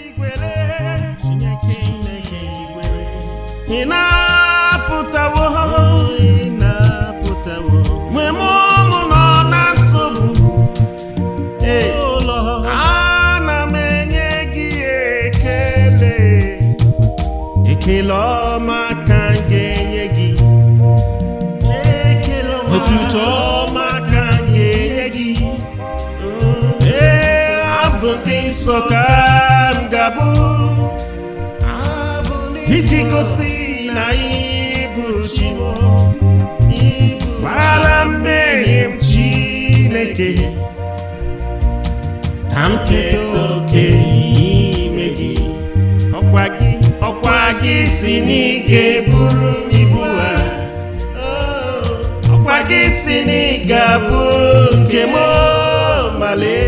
igwe, Chineke nke igwe, Inaputawo'm, muo'm nọ na nsogbu, Anom enye gị ekele ọma ka m ga-enye gị, otuto ọma ka m ga-enye gị, abụ ndinso ka m ga-abụ, ijigosi na ịbụ chi m, gbaghara mmehie'm Chineke, ka m keta oke n'ime gị. Okwagi si n'ịga eburu'm ibua, Okwagi si n'ịga bụ nke m, male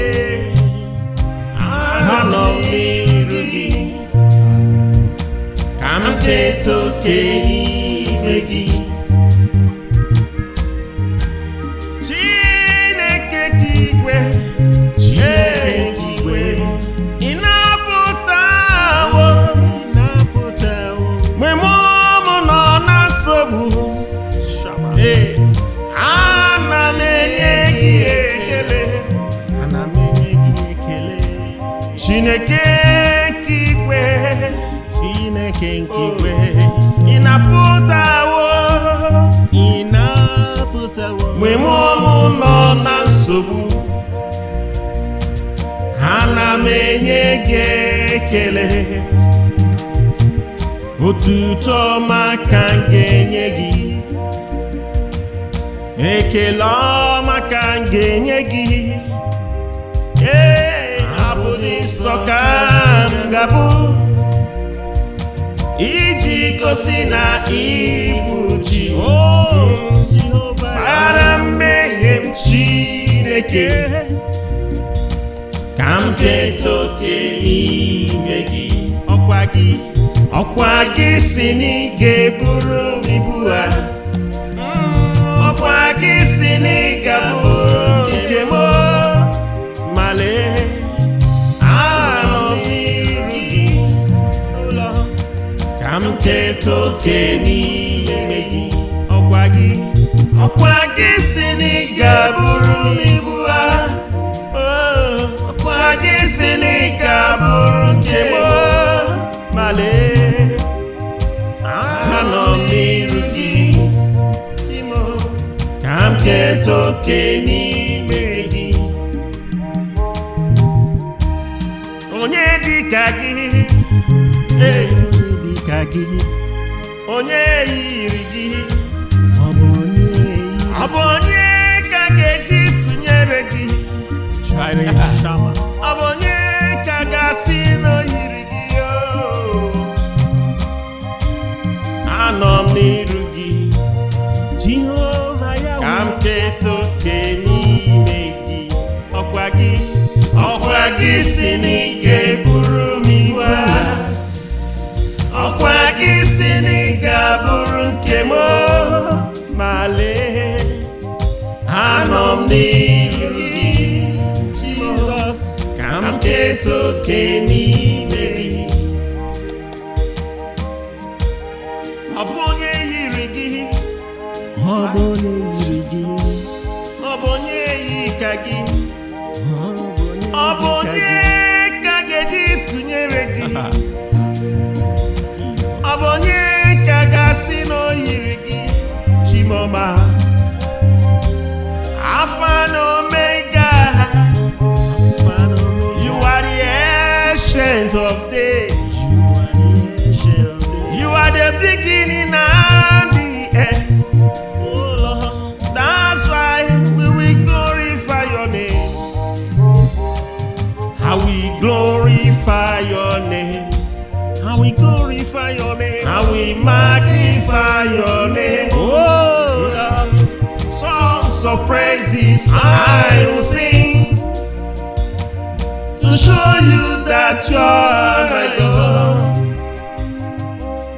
Anom nirugi, ka m keta oke n'ime gị. Chineke nke igwe, Inaputawo'm, muo'm nọ na nsogbu, Anom enye gị ekele, Chineke nke igwe, Inaputawo'm, muo'm nọ na nsogbu, Anom enye gị ekele, otuto ọma ka m ga-enye gị, ekele ọma ka m ga-enye gị, abụ ndinso ka m ga-abụ, ijigosi na ịbụ chi m, gbaghara mmehie'm Chineke, ka m keta oke n'ime gị. Okwagi si n'ịga eburu'm ibua, Okwagi si n'ịga bụ nke m, male Anom nirugi, ka m keta oke n'ime gị. Okwagi si n'ịga eburu'm ibua, Okwagi si n'ịga bụ nke m, male Anom nirugi, ka m keta oke n'ime gị. Onye dịka gị, onye yiri gị, ọ bụ onye ka ga-eji tụnyere gị, ọ bụ onye ka ga-asị na o yiri gị. Anom nirugi, ka m keta oke n'ime gị. Okwagi si n'ịga eburu'm ibua, Okwagi si n'ịga bụrụ nke m, male Anom nirugi, ka m keta oke n'ime gị. Ọ bụ onye yiri gị, ọ bụ onye yi ka gị, ọ bụ onye ka ga-eji tụnyere gị, ọ bụ onye ka ga-asị na o yiri gị, Chimoma, Alpha and Omega, you are the ancient of days, you are the beginning and the end. That's why we will glorify your name. How we glorify your name. How we glorify your name. How we magnify your name. Oh Lord, songs of praises I will sing to show you that you are my God.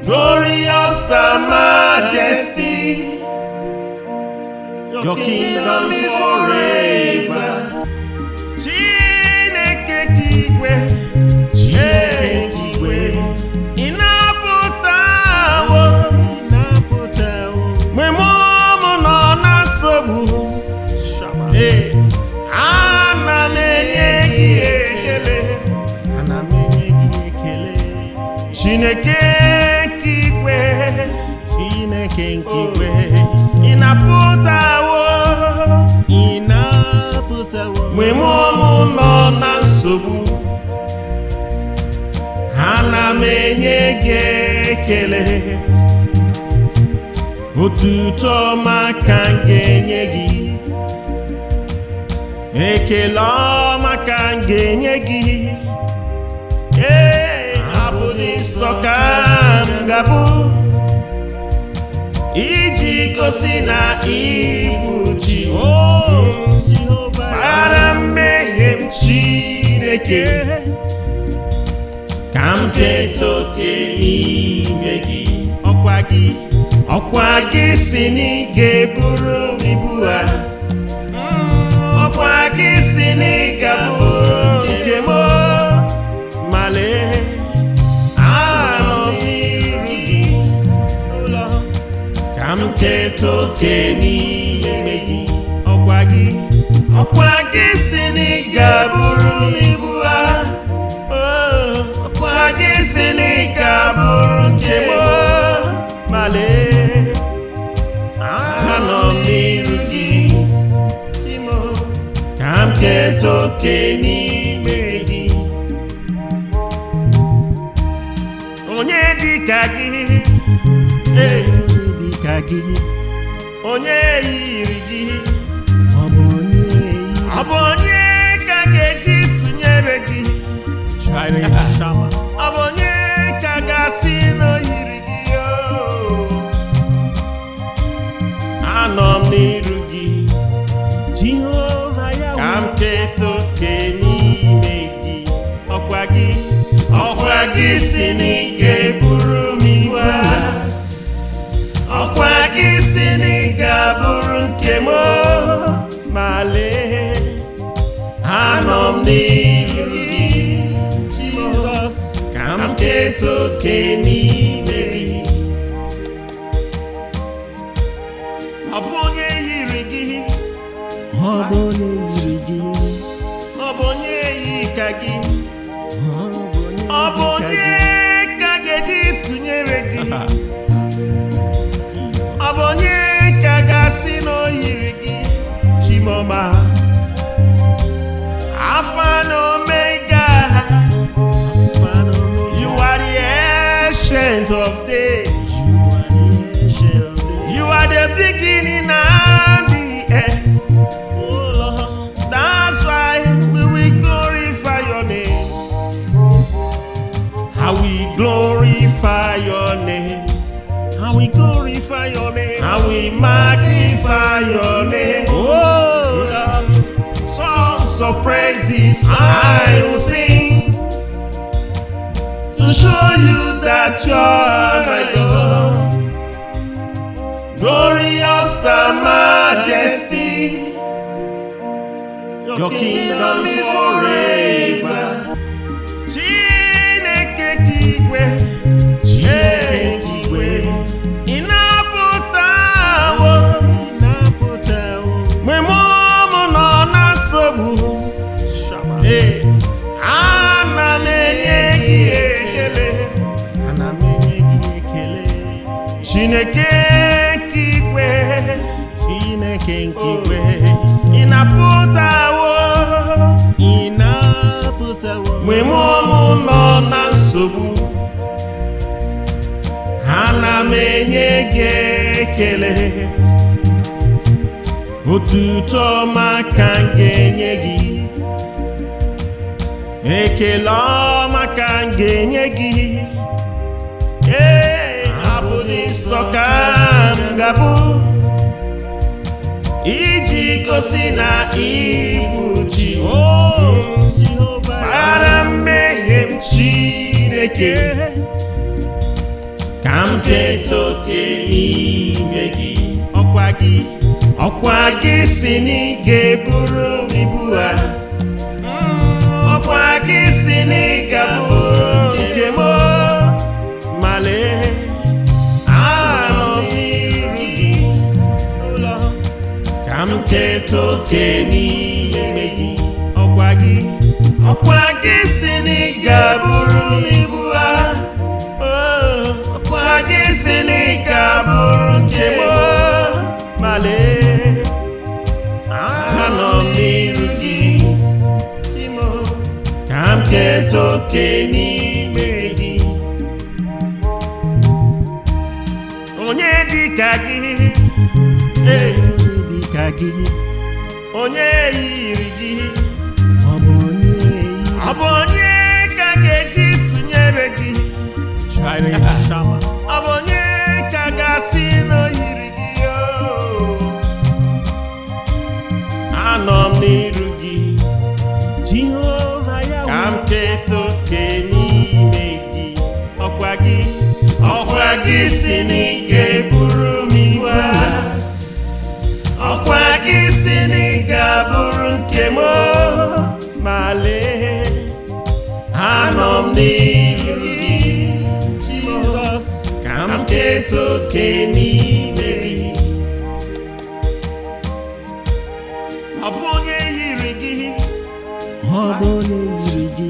Glorious and majesty, your kingdom is forever. Chineke nke igwe, Chineke nke igwe, Chineke nke igwe, Inaputawo'm mgbe muo'm nọ na nsogbu, ana m enye gị ekele, otuto maka m ga-enye gị, ekele maka m ga-enye gị, abụ ndinso ka m ga-abụ, ijigosi na ibu gbaghara mmehie'm Chineke, ka m keta oke n'ime gị. Okwagi si na ị ga-eburu'm ibua, Okwagi si na ị ga-abụ nke m, ma lee Anom nirugi, ka m keta oke n'ime gị. Okwagi si na ị ga-eburu'm ibua, Okwagi si na ị ga-abụ nke m, ma lee Anom nirugi, ka m keta oke n'ime gị. Onye dịka gị, onye yiri gị, ọ bụ onye ka ga-eji tụnyere gị, ọ bụ onye ka ga-asị na o yiri gị. Anom nirugi, ka m keta oke n'ime gị. Okwagi si na ị ga-eburu'm ibua, Okwagi si na ị ga-abụrụ nke m, ma lee Anom nirugi, Jizọs, ka m keta oke n'ime gị. Ọ bụ onye yiri gị, ọ bụ onye yi ka gị, ọ bụ onye ka ga-eji tụnyere gị, ọ bụ onye ka ga-asị na o yiri gị. Chimoma, Alpha and Omega, you are the ancient of days, you are the beginning and the end. That's why we will glorify your name. How we glorify your name, how we glorify your name, how we magnify your name. Oh, songs of praises I will sing to show you that you are my God, glorious and majesty. Your kingdom is forever. Chineke nke igwe, Inaputawo'm mgbe muo'm nọ na nsogbu, ana m enye gị ekele, Chineke nke igwe, Inaputawo'm mgbe muo'm nọ na nsogbu, ana m enye gị ekele, otuto maka m ga-enye gị, ekele maka m ga-enye gị, abụ ndinso ka m ga-abụ, ijigosi na ibu gbaghara mmehie'm Chineke, ka m keta oke n'ime gị. Okwagi si na ị ga-eburu'm ibua, Okwagi si na ị ga-abụ nke m, ma lee Anom nirugi, ka m keta oke n'ime gị. Okwagi si na ị ga-eburu'm ibua, ka m keta oke n'ime gị. Onye dịka gị, dịka gị, onye yiri gị, ọ bụ onye ka ga-eji tụnyere gị, ọ bụ onye ka ga-asị na o yiri gị. Anọ m n'iru gị, Jehova ya, ka m keta oke n'ime gị. Ọkwa gị si na ị ga-eburu m ibua, ọkwa gị si na ị ga-abụrụ nke m. Ma lee, anọ m n'iru gị, Jizọs, ka m keta oke n'ime gị. Ọ bụ onye yiri gị, ọ bụ onye yiri gị,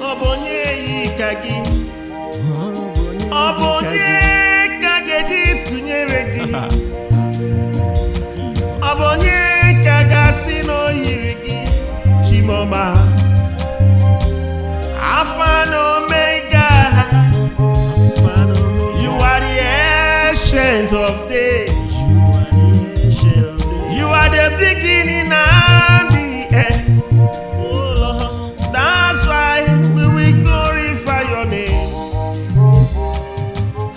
ọ bụ onye yi ka gị, ọ bụ onye ka ga-eji tụnyere gị, ọ bụ onye ka ga-asị na o yiri gị. Chimoma, Alpha and Omega, you are the ancient of days, you are the beginning and the end. That's why we will glorify your name.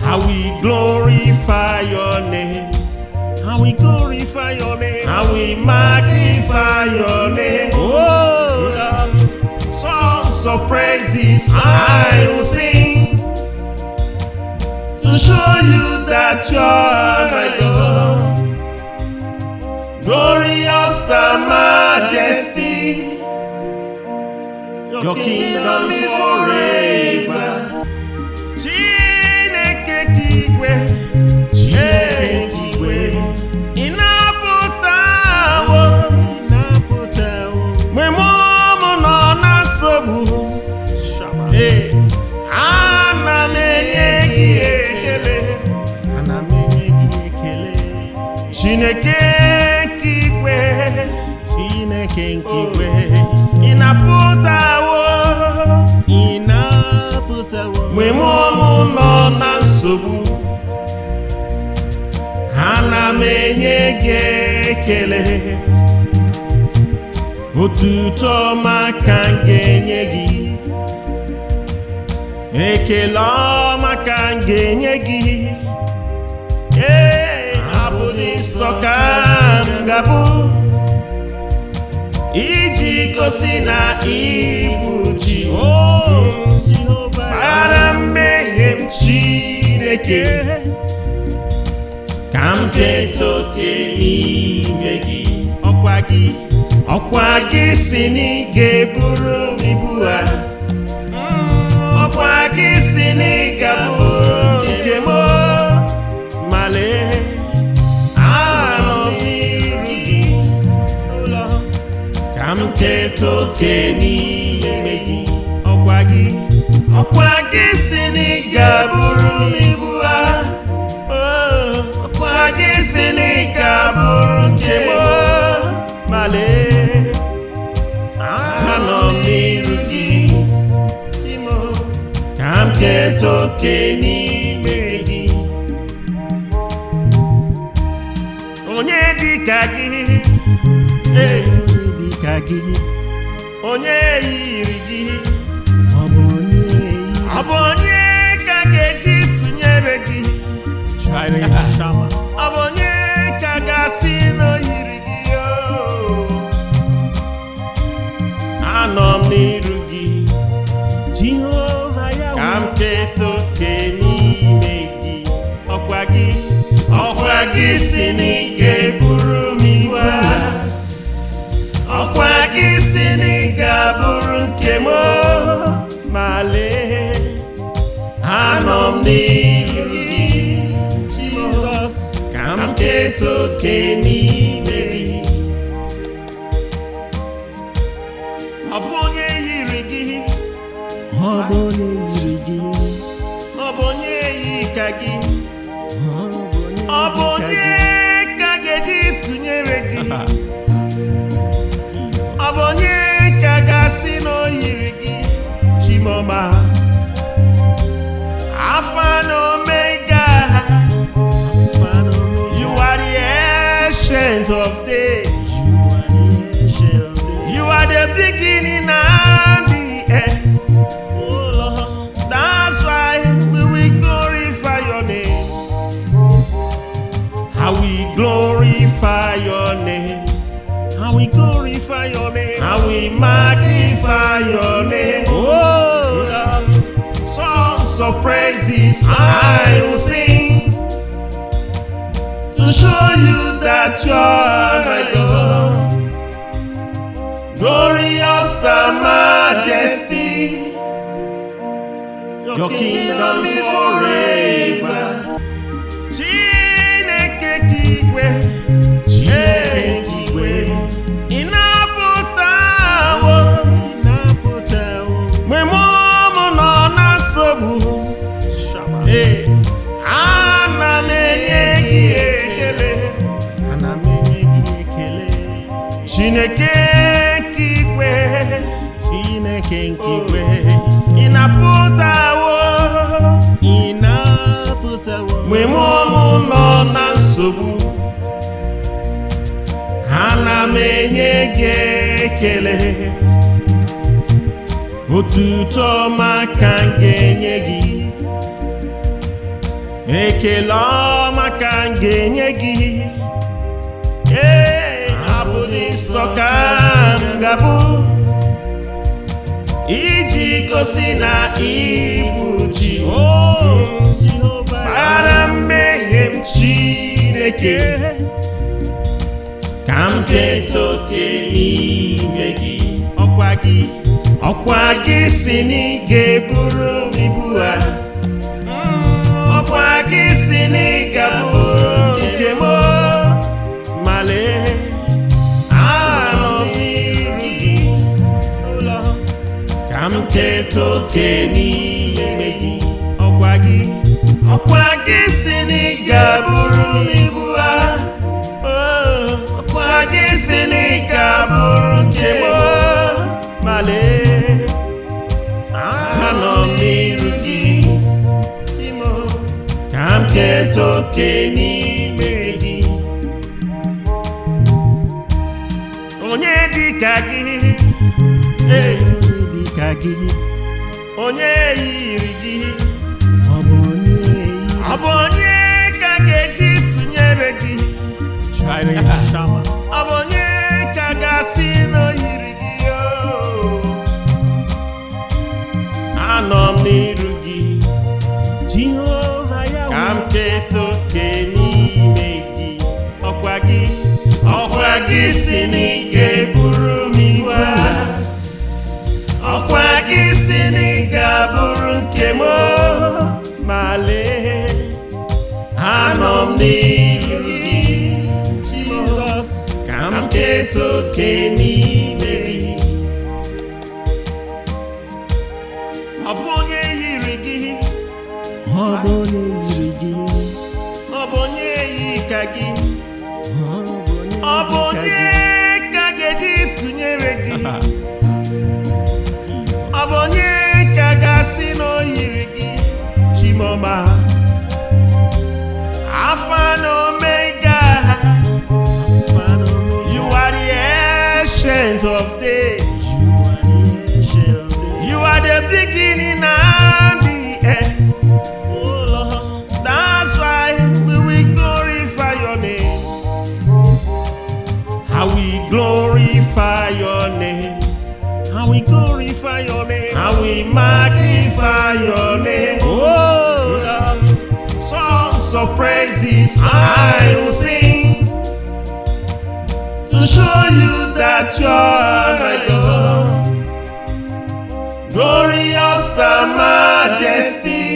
How we glorify your name. How we glorify your name. How we magnify your name. Oh, songs of praises I will sing to show you that you are my God. Glorious and majesty, your kingdom is forever. Chineke nke igwe, Inaputawo'm, muo'm nọ na nsogbu. Ana m enye gị ekele, ana m enye gị ekele. Chineke nke igwe, Chineke nke igwe, Inaputawo'm, muo'm nọ na nsogbu. Ana m enye gị ekele, otuto maka m ga-enye gị, ekele maka m ga-enye gị. Abụ ndinso ka m ga-abụ, ijigosi na ibu ji. Gbaghara mmehie'm Chineke, ka m keta oke n'ime gị. Ọkwa gị si na ị ga-eburu m ibua, ọkwa gị si na ị ga-abụ nke m. Ma lee, anọ m n'iru gị, ka m keta oke n'ime gị. Ọkwa gị si na ị ga-abụrụ m ibua, ọkwa gị si na ị ga-abụrụ nke m. Ma lee, anọ m n'iru gị, ka m keta oke n'ime gị. Onye dịka gị, dịka gị, onye yiri gị, ọ bụ onye ka ga-eji tụnyere gị, ọ bụ onye ka ga-asị na o yiri gị. Anọ m n'iru gị, Jehova ya, ka m keta oke n'ime gị. Ọkwa gị si na ị ga-eburu m ibua, ọkwa gị si na ị ga-abụrụ nke m. Ma lee, anọ m n'iru gị, Jizọs, ka m keta oke n'ime gị. Ọ bụ onye yiri gị, ọ bụ onye yiri gị, ọ bụ onye yi ka gị, ọ bụ onye ka ga-eji tụnyere gị, ọ bụ onye ka ga-asị na o yiri Chimoma, Alpha and Omega, you are the ancient of days. You are the beginning and the end. That's why we will glorify your name. How we glorify your name. How we glorify your name. How we magnify your name. Oh Lord, songs of praises I will sing to show you that you are my God. Glorious and majesty, your kingdom is forever. Chineke nke igwe, Chineke nke igwe, Inaputawo'm, muo'm nọ na nsogbu. Anom enyegi ekele, Chineke nke igwe, Chineke nke igwe, Inaputawo'm, muo'm nọ na nsogbu. Anom enyegi ekele, otuto maka enye, ekele maka enye. Abụ ndinso ka m ga-abụ, ijigosi na ibu gbaghara mmehie'm Chineke, ka m keta oke nimegi. Okwagi si na ị ga-eburu'm ibua, Okwagi si na ị ga-abụ nke m, ma lee Anom nirugi, ka m keta oke n'ime gị. Okwagi si na ị ga-eburu'm ibua, Okwagi si na ị ga-abụrụ nke m, ma lee Anom nirugi, ka m keta oke n'ime gị. Onye dịka gị, onye yiri gị, ọ bụ onye ka ga-eji tụnyere gị? Ọ bụ onye ka ga-asị na o yiri gị? Anom nirugi, ka m keta oke n'ime gị. Okwagi si na ị ga-eburu'm ibua, Okwagi si na ị ga-abụrụ nke m, ma lee Anom nirugi, Jizọs, ka m keta oke n'ime gị. Ọ bụ onye yiri gị, ọ bụ onye yi ka gị, ọ bụ onye ka ga-eji tụnyere gị? Ọ bụ onye ka ga-asị na o yiri gị? Chimoma, Alpha and Omega, you are the ancient of days. You are the beginning and the end. That's why we will glorify your name. How we glorify your name. How we glorify your name. How we magnify your name. Oh Lord, songs of praises I will sing to show you that you are my God. Glorious and majesty,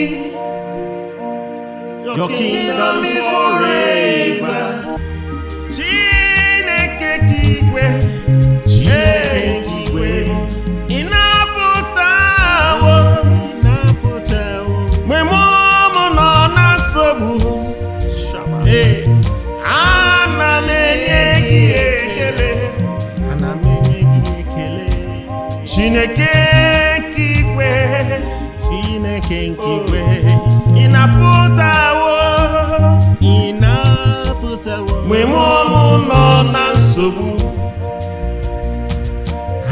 your kingdom is forever. Chineke nke igwe, Chineke nke igwe, Inaputawo'm, muo'm nọ na nsogbu. Anom enyegi ekele, Chineke nke igwe, mgbe muo'm nọ na nsogbu,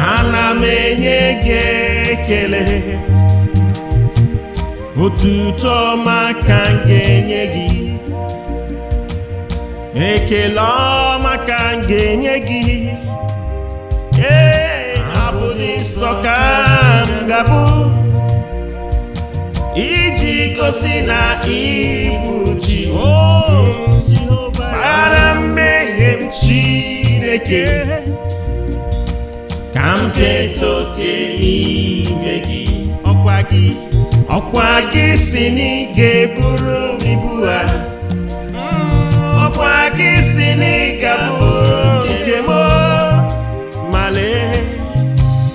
Anom enye gị ekele, otuto maka m ga-enye gị, ekele ọma ka m ga-enye gị. Abụ ndinso ka m ga-abụ, ijigosi na ịbụ Jehova gbaghara mmehie'm Chineke, ka m keta oke n'ime gị. Okwagi si na ị ga-eburu'm ibua, Okwagi si na ị ga-abụ nke m, ma lee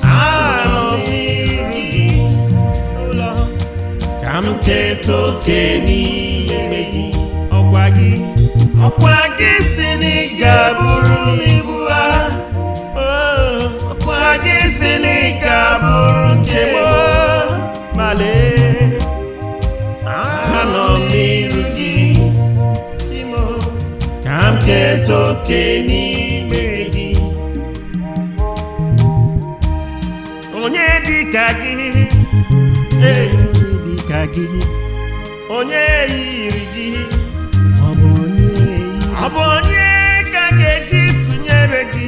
Anom n'iru gị, ka m keta oke n'ime gị. Okwagi si na ị ga-eburu'm ibua, Okwagi si na ị ga-abụrụ nke m, ma lee Anom n'iru gị, ka m keta oke n'ime gị. Onye dịka gị, onye yiri gị, ọ bụ onye ka ga-eji tụnyere gị?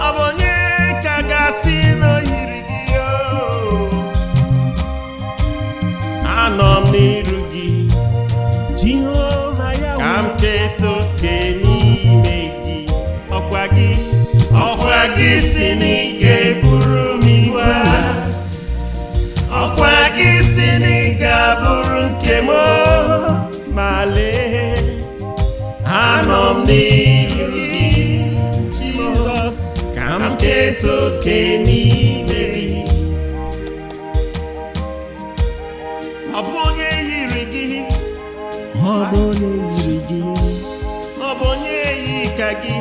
Ọ bụ onye ka ga-asị na o yiri gị? Anom n'iru gị, ka m keta oke n'ime gị. Okwagi si na ị ga-eburu'm ibua, Okwagi si na ị ga-abụrụ nke m, ma lee Anom n'iru gị, ka m keta oke n'ime gị. Ọ bụ onye yiri gị, ọ bụ onye yi ka gị,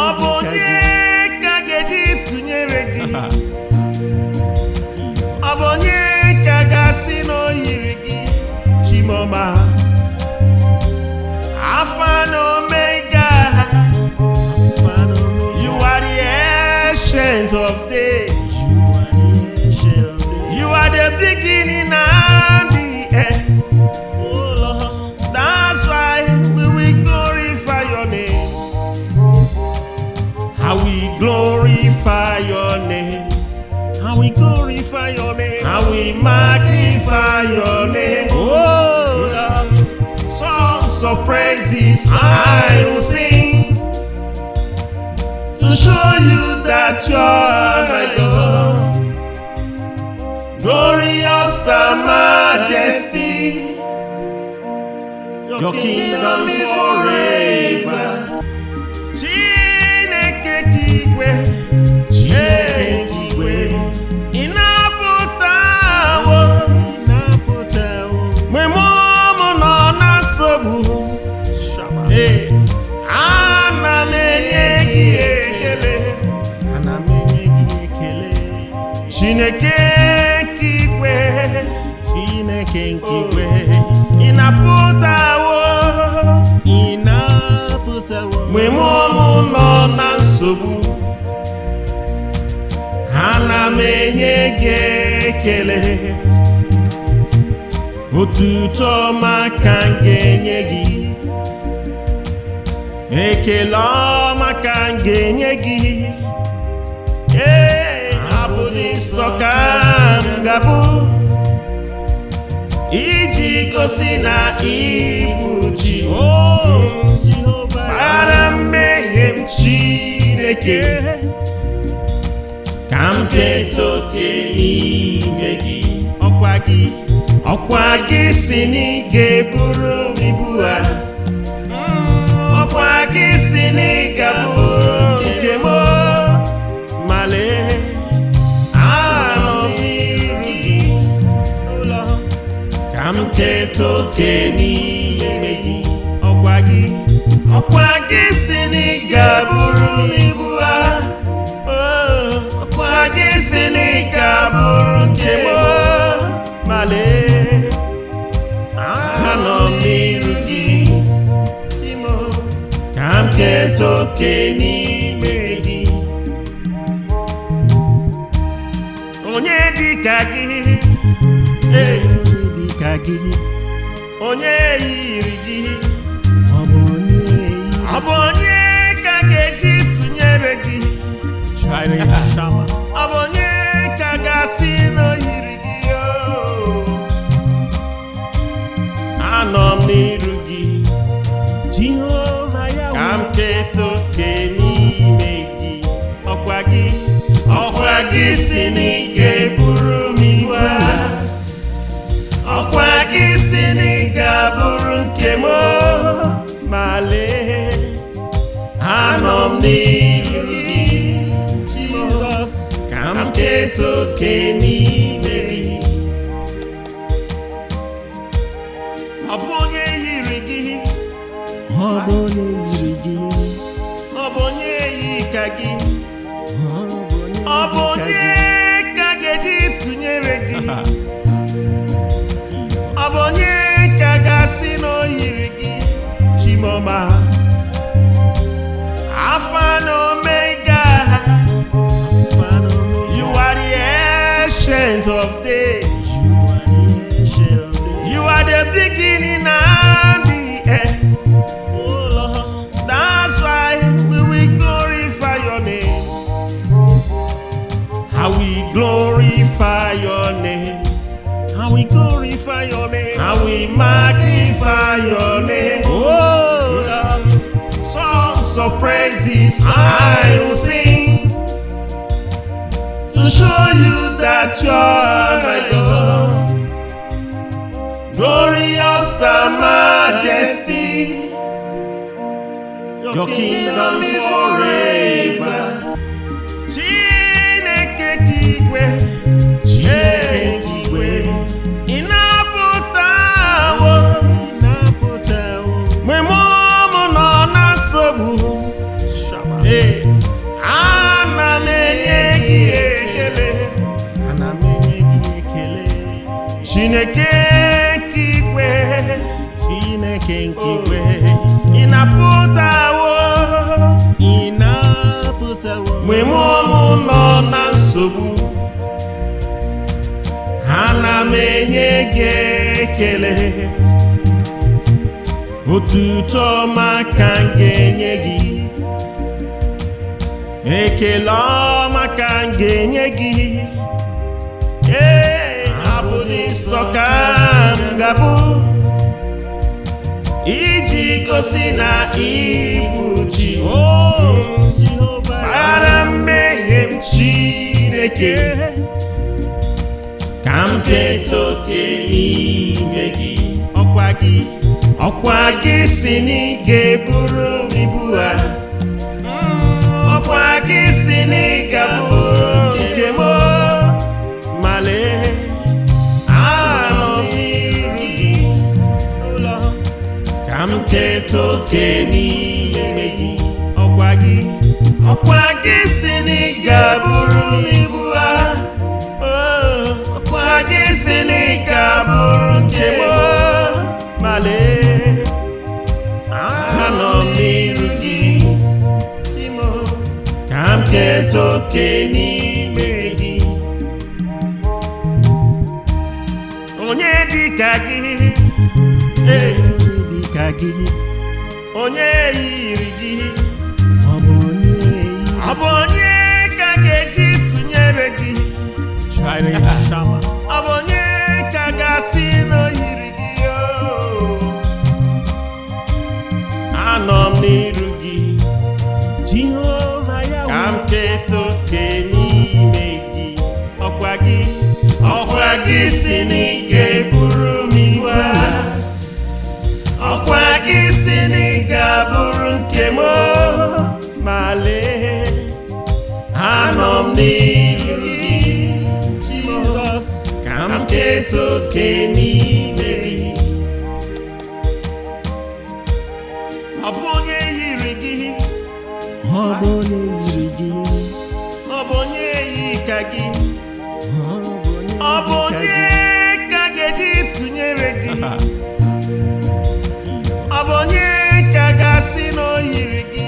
ọ bụ onye ka ga-eji tụnyere gị? Ọ bụ onye ka ga-asị na o yiri gị? Chimoma, Alpha and Omega, you are the ancient of days, you are the beginning and the end. That's why we will glorify your name. How we glorify your name, how we glorify your name, how we magnify your name. Oh Lord, songs of praises I will sing, to show you that you are my God, glorious and majesty. Your kingdom is forever. Chineke nke igwe, Inaputawo'm, mgbe muo'm nọ na nsogbu, Anom enye gị ekele, Chineke nke igwe, Inaputawo'm, mgbe muo'm nọ na nsogbu, Anom enye gị ekele, otuto maka m ga-enye gị, ekele ọma ka m ga-enye gị. Abụ ndinso ka m ga-abụ, ijigosi na ịbụ Jehova gbaghara mmehie'm Chineke, ka m keta oke n'ime gị. Okwagi si na ị ga-eburu'm ibua, Okwagi si na ị ga-abụ nke m, ma lee Anom n'iru gị, ka m keta oke n'ime gị. Okwagi si na ị ga-eburu'm ibua, Okwagi si na ị ga-abụrụ nke m, ma lee keta oke n'ime gị. Onye dịka gị, onye dịka gị, onye yiri gị, ọ bụ onye ka ga-eji tụnyere gị, ọ bụ onye ka ga-asị na o yiri gị. Anọ m n'iru gị, Jehova ya ka m keta oke n'ime gị. Ọkwa gị si na ị ga-eburu m iwe, ọkwa gị si na ị ga-abụrụ nke m. Ma lee, anọ m n'iru gị, Jizọs, ka m keta oke n'ime gị. Ọ bụ onye yiri gị, ọ bụ onye yiri gị, ọ bụ onye yi ka gị, ọ bụ onye ka ga-eji tụnyere gị, ọ bụ onye ka ga-asị na o yiri gị. Chimoma, Alpha and Omega, you are the ancient of days, you are the beginning and the end. Oh Lord, that's why we will glorify your name. How we glorify your name, how we glorify your name, how we magnify your name. Oh Lord, songs of praises I will sing to show you that you are my God. Glorious and majesty, your kingdom is forever. Chineke nke igwe, Chineke nke igwe, Inaputawo'm, mgbe muo'm nọ na nsogbu, ana m enye gị ekele, ana m enye gị ekele. Chineke nke igwe, Chineke nke igwe, Inaputawo'm, mgbe muo'm nọ na nsogbu, ana m enye gị ekele. Otuto maka m ga-enye gị, ekele ọma ka m ga-enye gị. Abụ ndinso ka m ga-abụ, ijigosi na ibu ji gbaghara mmehie'm. Chineke, ka m keta oke n'ime gị. Ọkwa gị si na ị ga-eburu m ibua, ọkwa gị si na ị ga-abụrụ nke m. Ma lee, anọ m n'iru gị, ka m keta oke n'ime gị. Ọkwa gị si na ị ga-abụrụ m ibua, ọkwa gị si na ị ga-abụrụ nke m. Ma lee, anọ m n'iru gị, ka m keta oke n'ime gị. Onye dịka gị, onye dịka gị, onye yiri gị, ọ bụ onye ka ga-eji tụnyere gị, ọ bụ onye ka ga-asị na o yiri gị. Anọ m n'iru gị, Jehova ya ka m keta oke n'ime gị. Ọkwa gị si na ị ga-eburu m iwe, ọkwa gị si na ị ga-abụrụ nke m. Ma lee, anọ m n'iru gị, Jizọs, ka m keta oke n'ime gị. Ọ bụ onye yiri gị, ọ bụ onye yiri gị, ọ bụ onye yi ka gị, ọ bụ onye ka ga-eji tụnyere gị, ọ bụ onye ka ga-asị na o yiri gị.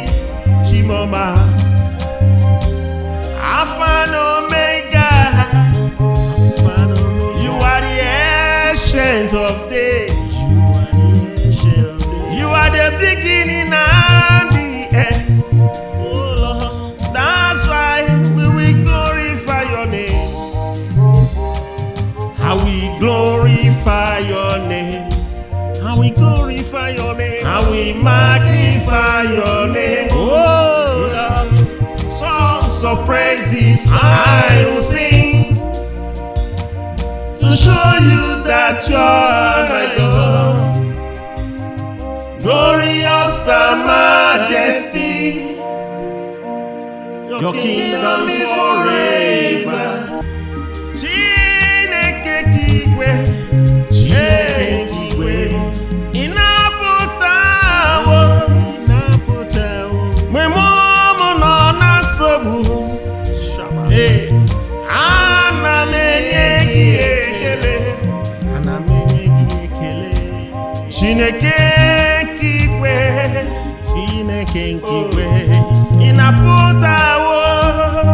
glorify your name. How we glorify your name. How we magnify your name. Oh Lord, songs of praises I will sing to show you that you are my God. Glorious and majesty, your kingdom is forever. Chineke nke igwe, Chineke nke igwe, Inaputawo'm, mmehie'm nọ na nsogbu. Anom enyegi ekele, Chineke nke igwe, Chineke nke igwe, Inaputawo'm,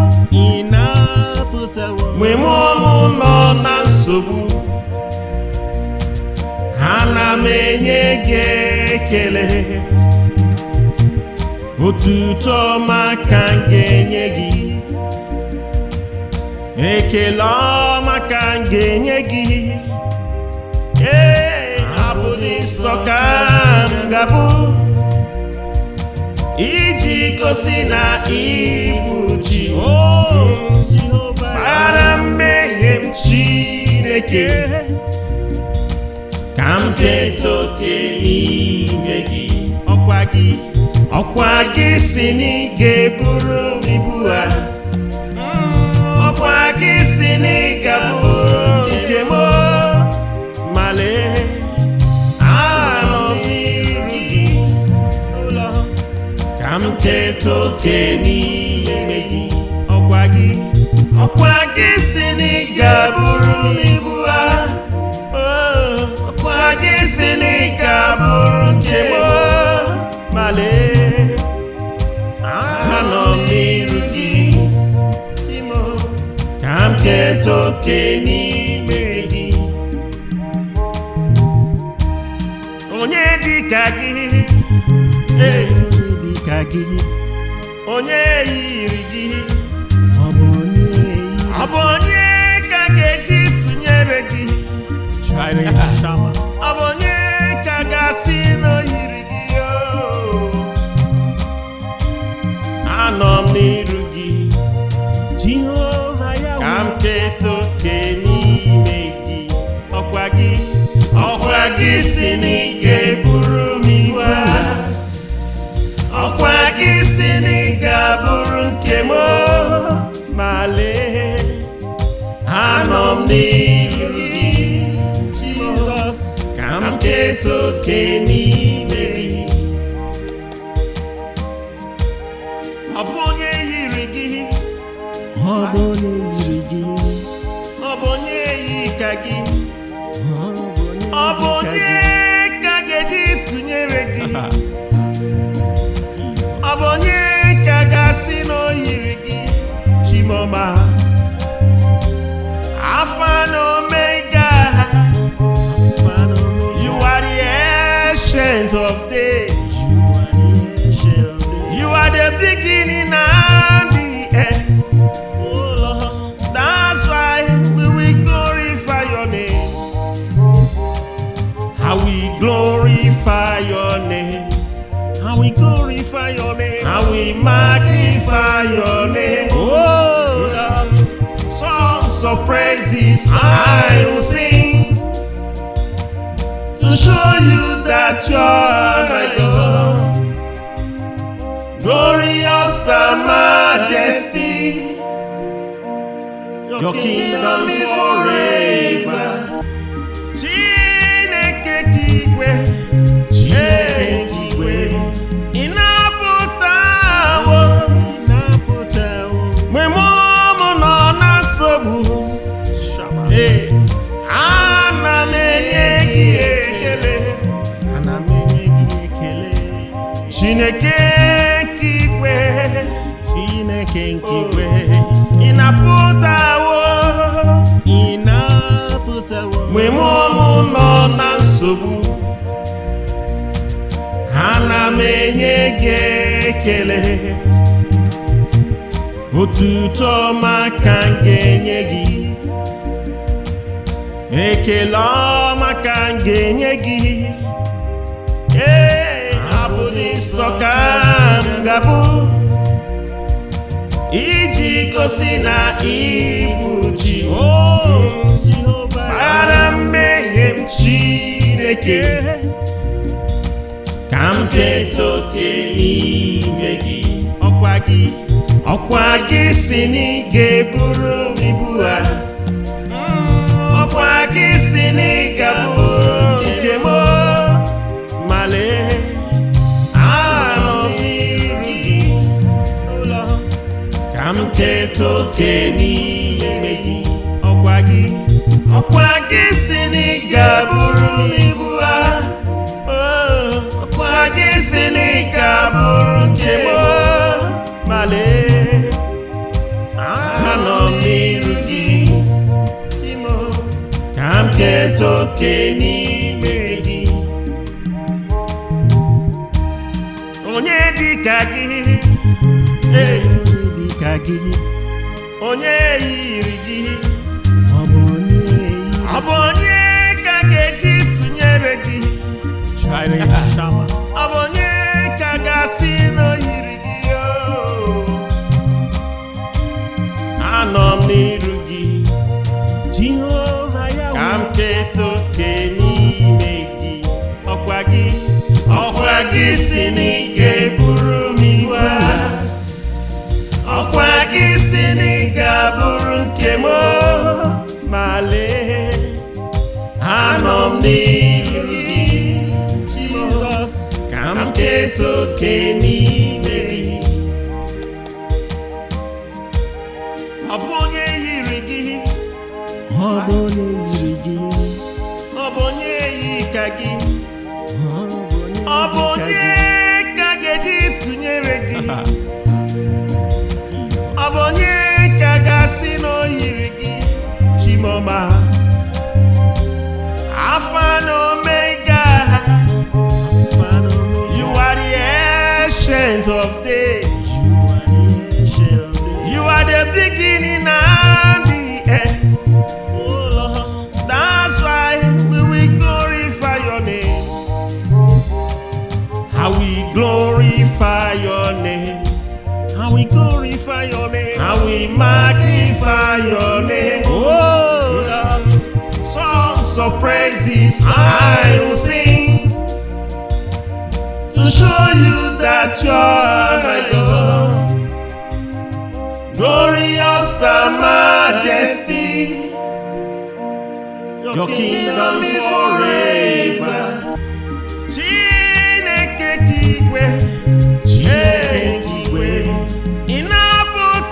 mmehie'm nọ na nsogbu. Anom enyegi ekele, otuto maka enye, ekele maka enye. Abụ ndinso ka m ga-abụ, ijigosi na ibu ji. Gbaghara mmehie'm Chineke, ka m keta oke nimegi. Okwagi si na ị ga-eburu'm ibua. Okwagi si na ị ga-abụ nke m. Anom nirugi, ka m keta oke nimegi. Okwagi si na ị ga-eburu'm ibua. Okwagi si na ị ga-abụ nke m. Anom nirugi, ka m keta oke nimegi. Onye dịka gị, onye dịka gị, onye yiri gị, ọ bụ onye ka ga-eji tụnyere gị? Ọ bụ onye ka ga-asị na o yiri gị? Anom nirugi, ka m keta oke nimegi. Okwagi si na ị ga-eburu'm ibua. Okwagi si na ị ga-abụrụ nke m. Anom nirugi, ka m keta oke nimegi. Ọ bụ onye yiri gị, ọ bụ onye yiri gị, ọ bụ onye yi ka gị, ọ bụ onye ka ga-eji tụnyere gị? Ọ bụ onye ka ga-asị na o yiri gị? Chimoma, Alpha and Omega, you are the ancient of days. You are the beginning and the end. That's why we will glorify your name. How we glorify your name. How we glorify your name. How we magnify your name. Oh Lord, songs of praises I will sing to show you that you are my God. Glorious and majesty, your kingdom is forever. Chineke nke igwe, Chineke nke igwe, Inaputawo'm, mmehie'm nọ na nsogbu. Anom enyegi ekele, Chineke nke igwe, Chineke nke igwe, Inaputawo'm, mmehie'm nọ na nsogbu. Anom enyegi ekele, otuto maka enye gị. ekele ọma ka m ga-enye gị, abụ ndinso ka m ga-abụ, iji gosi na ịbụ Jehova gbaghara mmehie m Chineke, ka m keta oke n'ime gị. Okwagi si na ị ga-eburu'm ibua, Okwagi si na ị ga-abụ nke m, ma lee Anom n'iru gị, ka m keta oke n'ime gị. Okwagi si na ị ga-eburu'm ibua, Okwagi si na ị ga-abụ nke m, ma lee Anom n'iru gị, ka m keta oke n'ime gị. Onye dịka gị, onye yiri gị, ọ bụ onye ka ga-eji tụnyere gị, ọ bụ onye ka ga-asị na o yiri gị. Anom n'iru gị, ka m keta oke n'ime gị. Okwagi si na ị ga-eburu'm ibua, Okwagi si na ị ga-abụrụ nke m, ma lee Anom n'iru gị, Jizọs, ka m keta oke n'ime gị. Ọ bụ onye yiri gị, ọ bụ onye yi ka gị, ọ bụ onye ka ga-eji tụnyere gị, ọ bụ onye ka ga-asị na o yiri gị. Chimoma, Alpha and Omega, you are the ancient of days, you are the beginning and the end. That's why we will glorify your name. How we glorify your name. How we glorify your name. How we magnify your name. Oh, songs of praises I will sing, to show you that you are my God. Glorious and majesty, your kingdom is forever. Chineke nke igwe,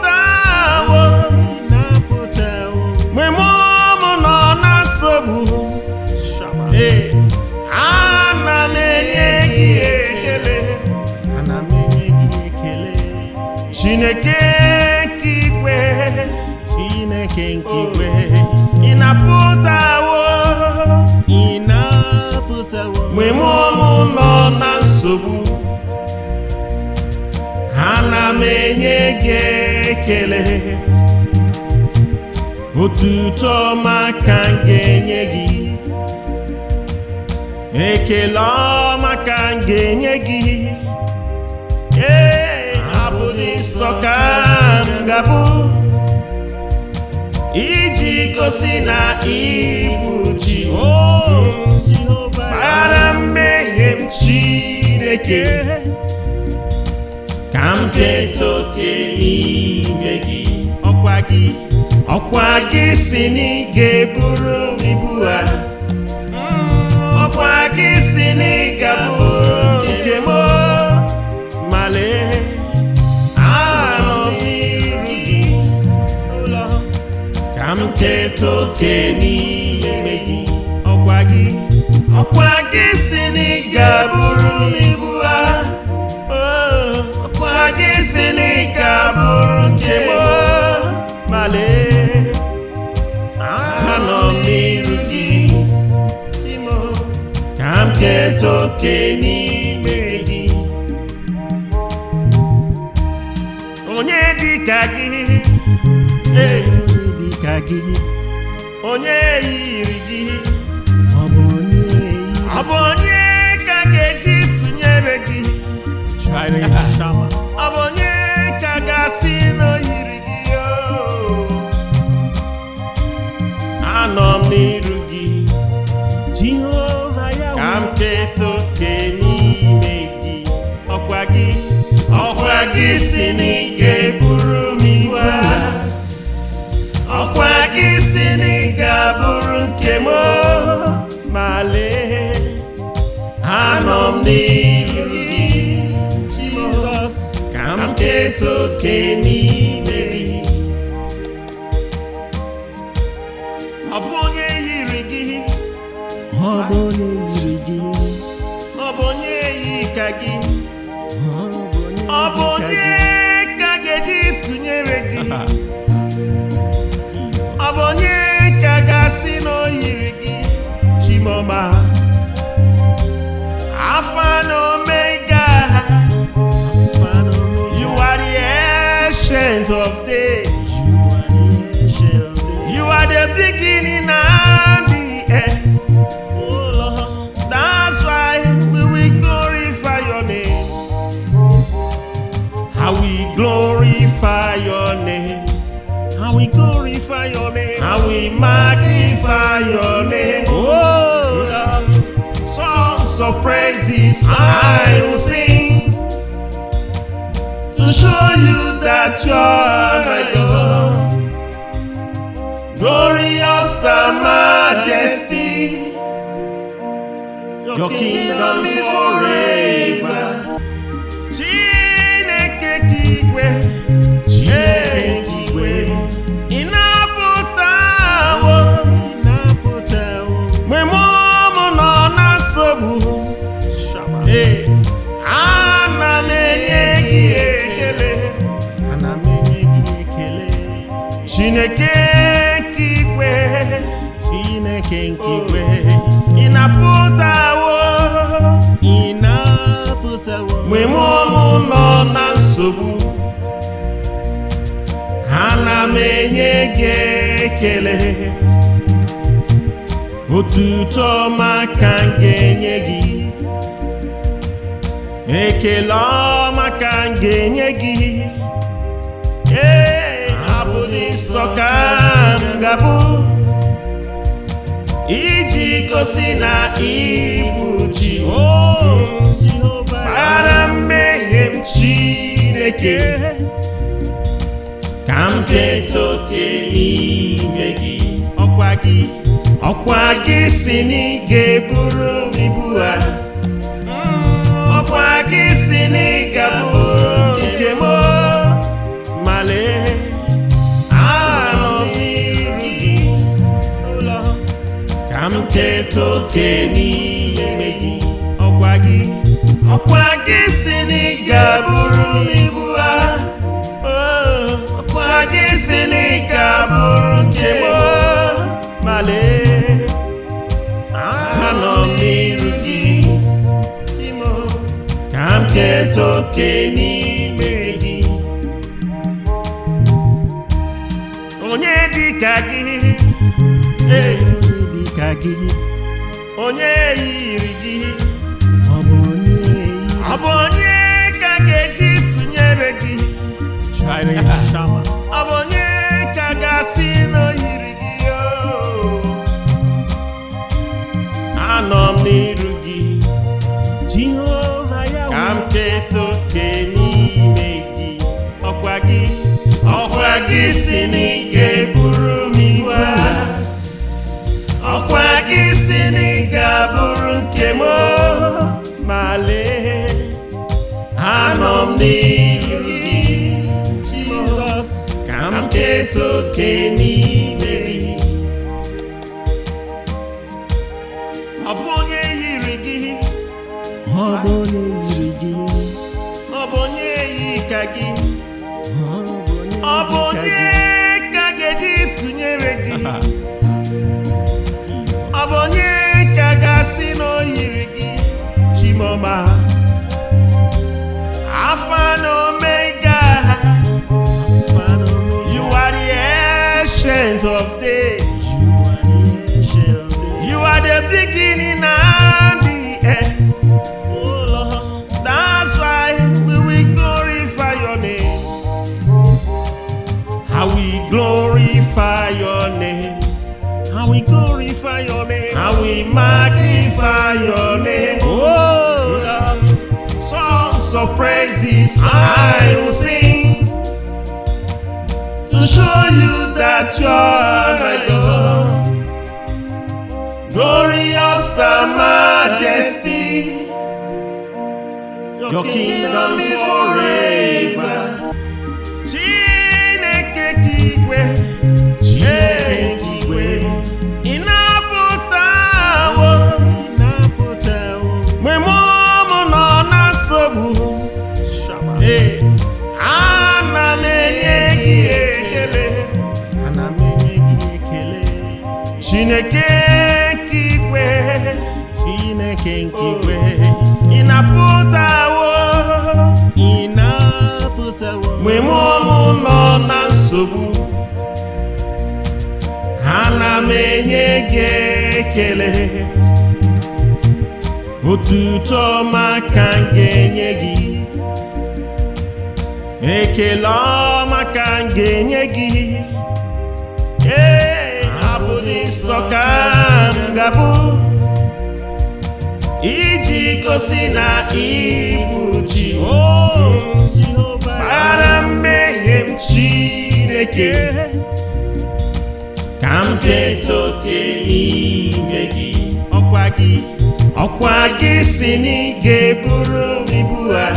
Inaputawo'm, mmgbe muo'm nọ na nsogbu, ana m enye gị ekele, Chineke nke igwe, Inaputawo'm, mmgbe muo'm nọ na nsogbu, ana m enye gị ekele, otuto maka m ga-enye gị, ekele ọma ka m ga-enye gị. Abụ ndinso ka m ga-abụ, iji gosi na ịbụ Jehova gbaghara mmehie m Chineke, ka m keta oke n'ime gị. Okwagi si na ị ga-eburu'm ibua, Okwagi si na ị ga-abụ nke m, ma lee Anom n'iru gị, ka m keta oke n'ime gị. Okwagi si na ị ga-eburu'm ibua, Okwagi si na ị ga-abụrụ nke m, ma lee Anom n'iru gị, ka m keta oke n'ime gị. Onye dịka gị, onye yiri gị? Ọ bụ onye ka ga-eji tụnyere gị? Ọ bụ onye ka ga-asị na o yiri gị? Anọ m n'iru gị, Jehova ya, ka m keta oke n'ime gị. Ọkwa gị si na ị ga-eburu m ibua. Ọkwa gị si na ị ga-abụrụ nke m. Ma lee, anọ m n'iru gị, Jizọs, ka m keta oke n'ime gị. Ọ bụ onye yiri gị? Ọ bụ onye yiri gị? Ọ bụ onye yi ka gị? Ọ bụ onye ka ga-eji tụnyere gị? Ọ bụ onye ka ga-asị na o yiri gị? Chimoma, Alpha and Omega, you are the ancient of days. You are the beginning and the end. That's why we will glorify your name. How we glorify your name. How we glorify your name. How we magnify your name. Oh, Lord. Songs of praises I will sing to show you that you are my God. Glorious and majesty, your kingdom is forever. Chineke nke igwe, Chineke nke igwe, Inaputawo'm, mmgbe muo'm nọ na nsogbu. Ana m enye gị ekele. Chineke nke igwe, Chineke nke igwe, Inaputawo'm, mmgbe muo'm nọ na nsogbu. Ana m enye gị ekele. Otuto maka m ga-enye gị. Ekele ọma ka m ga-enye gị. Abụ ndinso ka m ga-abụ, ijigosi na ibu Jehova, para mmehie'm Chineke, ka m keta oke n'ime gị. Ọkwa gị si na ị ga-eburu m ibua. Ọkwa gị si na ị ga-abụ nke m. Ma lee, anọ m n'iru gị, ka m keta oke n'ime gị. Ọkwa gị si na ị ga-abụrụ m ibua. Ọkwa gị si na ị ga-abụrụ nke m. Ma lee, anọ m n'iru gị, ka m keta oke n'ime gị. Onye dị ka gị? Onye dị ka gị? Onye yiri gị? Ọ bụ onye ka ga-eji tụnyere gị? Ọ bụ onye ka ga-asị na o yiri gị? Anọ m n'iru gị, Jehova ya, ka m keta oke n'ime gị. Ọkwa gị si na ị ga-eburu m ibua. Ọkwa gị si na ị ga-abụrụ nke m. Ma lee, anọ m n'iru gị, Jizọs, ka m keta oke n'ime gị. Ọ bụ onye yiri gị? Ọ bụ onye yiri gị? Ọ bụ onye yi ka gị? Ọ bụ onye ka ga-eji tụnyere gị? Ọ bụ onye ka ga-asị na o yiri gị? Chimoma, Alpha and Omega, you are the ancient of days. the beginning and the end. Oh Lord, that's why we will glorify your name. How we glorify your name. How we glorify your name. How we magnify your name. Oh Lord, songs of praises I will sing to show you that you are my God. Glorious and majesty, your kingdom is forever. Chineke nke igwe, Chineke nke igwe, Inaputawo'm, mmgbe muo'm nọ na nsogbu. Anom enyegi ekele, Anom enyegi ekele. Chineke nke igwe, Chineke nke igwe, Inaputawo'm, mmgbe muo'm nọ na nsogbu. Anom enyegi ekele, otuto maka enye, ekele maka enye. Abụ ndinso ka m ga-abụ, ijigosi na ibu ji. Gbaghara mmehie'm Chineke, ka m keta oke nimegi. Okwagi si na ị ga-eburu'm ibua.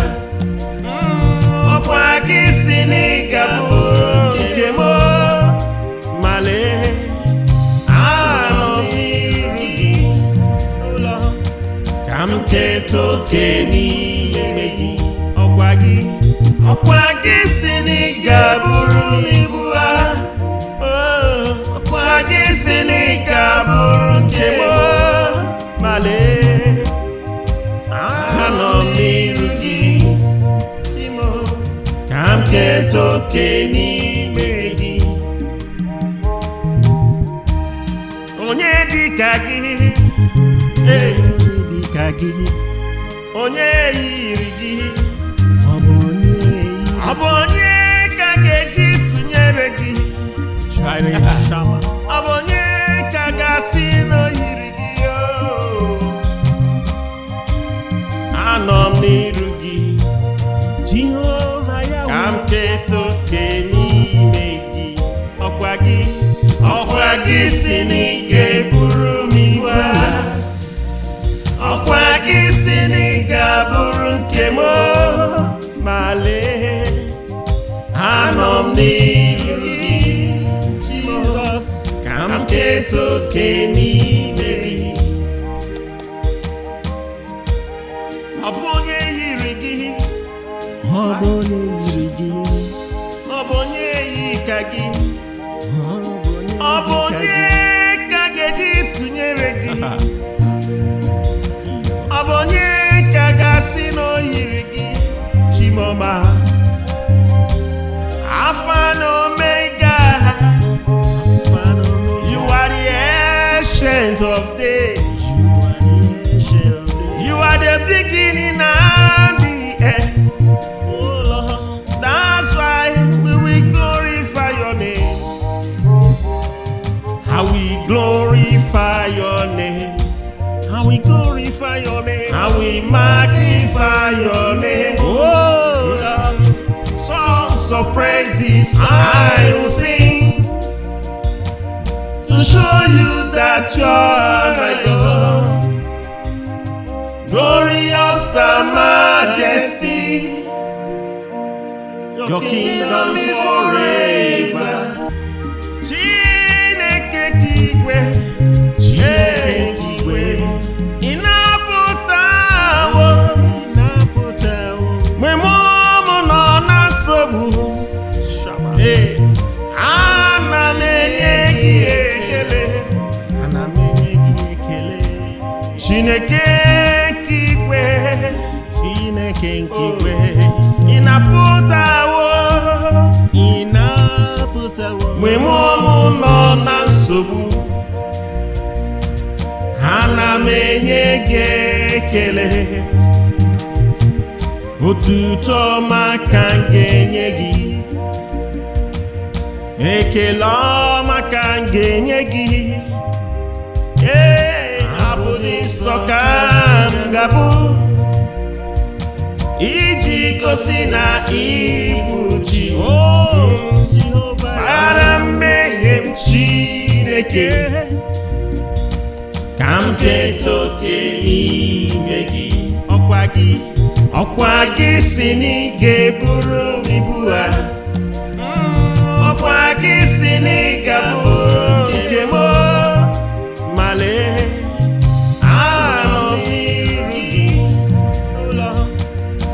Okwagi si na ị ga-abụ nke m. Male Anom nirugi, ka m keta oke n'ime gị. Okwagi si na ị ga-abụru'm ibua. Okwagi si na ị ga-abụrụ nke m. Male Anom nirugi, ka m keta oke n'ime gị. Onye dịka gị, onye dịka gị, onye yiri gị. Ọ bụ onye ka ga-eji tụnyere gị. Ọ bụ onye ka ga-asị na o yiri gị. Anom nirugi, ka m keta oke n'ime gị. Okwagi si na ị ga-eburu'm ibua. Okwagi si na ị ga-abụrụ nke m. Ma lee, Anom nirugi, Jizọs, ka m keta oke n'ime gị. Ọ bụ onye yiri gị, ọ bụ onye yiri gị, ọ bụ onye yi ka gị, ọ bụ onye ka ga-eji tụnyere gị. Ọ bụ onye ka ga-asị na o yiri gị. Chimoma, Alpha and Omega, you are the ancient of days. You are the beginning and the end. Oh Lord, that's why we will glorify your name. How we glorify your name. How we glorify your name. How we magnify your name. Oh Lord, songs of praises I will sing to show you that you are my God. Glorious and majesty, your kingdom is forever. Chineke nke igwe, Chineke nke igwe, Inaputawo'm, mmgbe muo'm nọ na nsogbu. Anom enyegi ekele, Anom enyegi ekele. Chineke nke igwe, Chineke nke igwe, Inaputawo'm, mmgbe muo'm nọ na nsogbu. enye gị ekele, otuto ọma ka m ga-enye gị, ekele ọma ka m ga-enye gị. Abụ dị nsọ ka m ga-abụ, iji gosi na ịbụ Jehova, mara mmehie m Chineke, ka m keta oke n'ime gị. Ọkwa gị si na ị ga-eburu m ibua, ọkwa gị si na ị ga-abụ nke m, ma lee anọ m n'iru gị,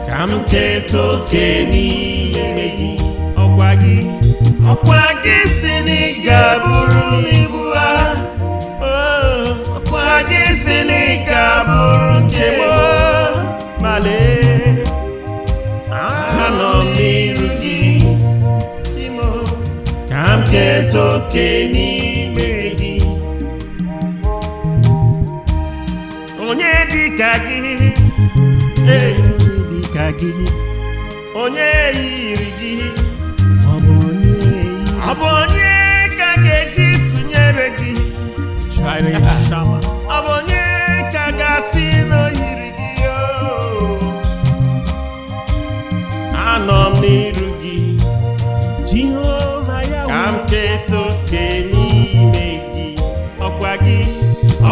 ka m keta oke n'ime gị. Ọkwa gị si na ị ga-abụrụ m ibua, ọkwa gị si na ị ga-abụrụ nke m, ma lee anọ m n'iru gị, ka m keta oke n'ime gị. Onye dịka gị, onye dịka gị, onye yiri gị, ọ bụ onye ka ga-eji tụnyere gị, ọ bụ onye ka ga-asị na o yiri gị. Anọ m n'iru gị, Jehova, ka m keta oke n'ime gị.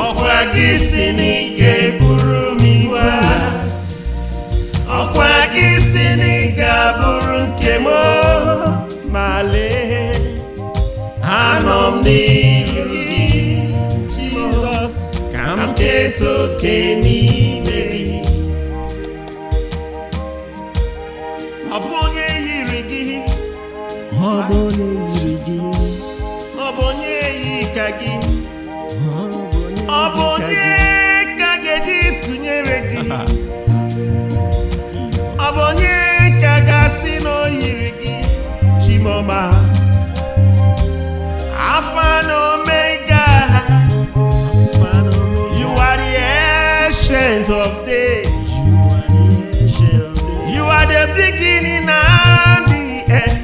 Ọkwa gị si na ị ga-eburu m ibua, ọkwa gị si na ị ga-abụrụ nke m, ma lee anọ m n'iru gị, Jizọs, ka m keta oke n'ime gị. Ọ bụ onye yiri gị, ọ bụ onye yiri gị, ọ bụ onye yi ka gị, ọ bụ onye ka ga-eji tụnyere gị, ọ bụ onye ka ga-asị na o yiri gị. Chimoma, Alpha and Omega, you are the ancient of days, you are the beginning and the end.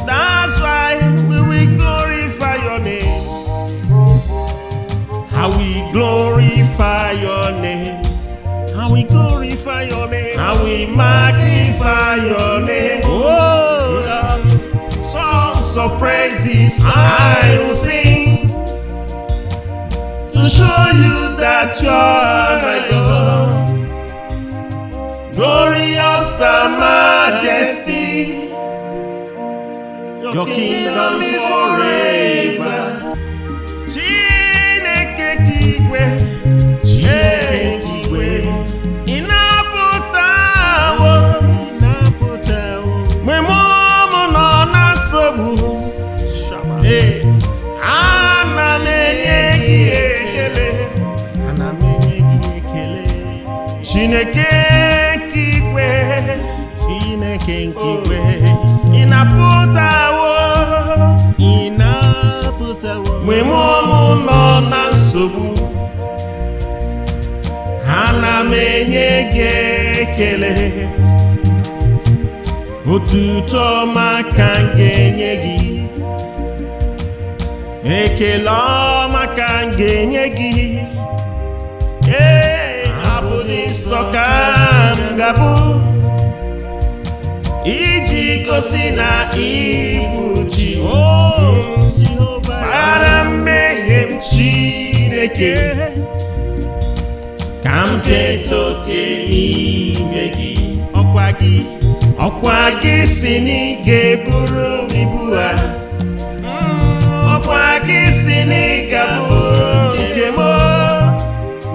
That's why we will glorify your name. How we glorify your name, how we glorify your name, how we magnify your name. Oh Lord, songs of praises I will sing, to show you that you are my God, glorious and majesty. Your kingdom is forever. Chineke nke igwe, Chineke nke igwe, Inaputawo'm, muo'm nọ na nsogbu, ana m enye gị ekele, ana m enye gị ekele. Chineke nke igwe, Chineke nke igwe, Inaputawo'm, muo'm nọ na nsogbu, ana m enye gị ekele, otuto ọma ka m ga-enye gị, ekele ọma ka m ga-enye gị. Abụ dị nsọ ka m ga-abụ, iji gosi na ịbụ Jehova, mara mmehie m Chineke, ka m keta oke n'ime gị. Ọkwa gị si na ị ga-eburu m ibua, ọkwa gị si na ị ga-abụ nke m,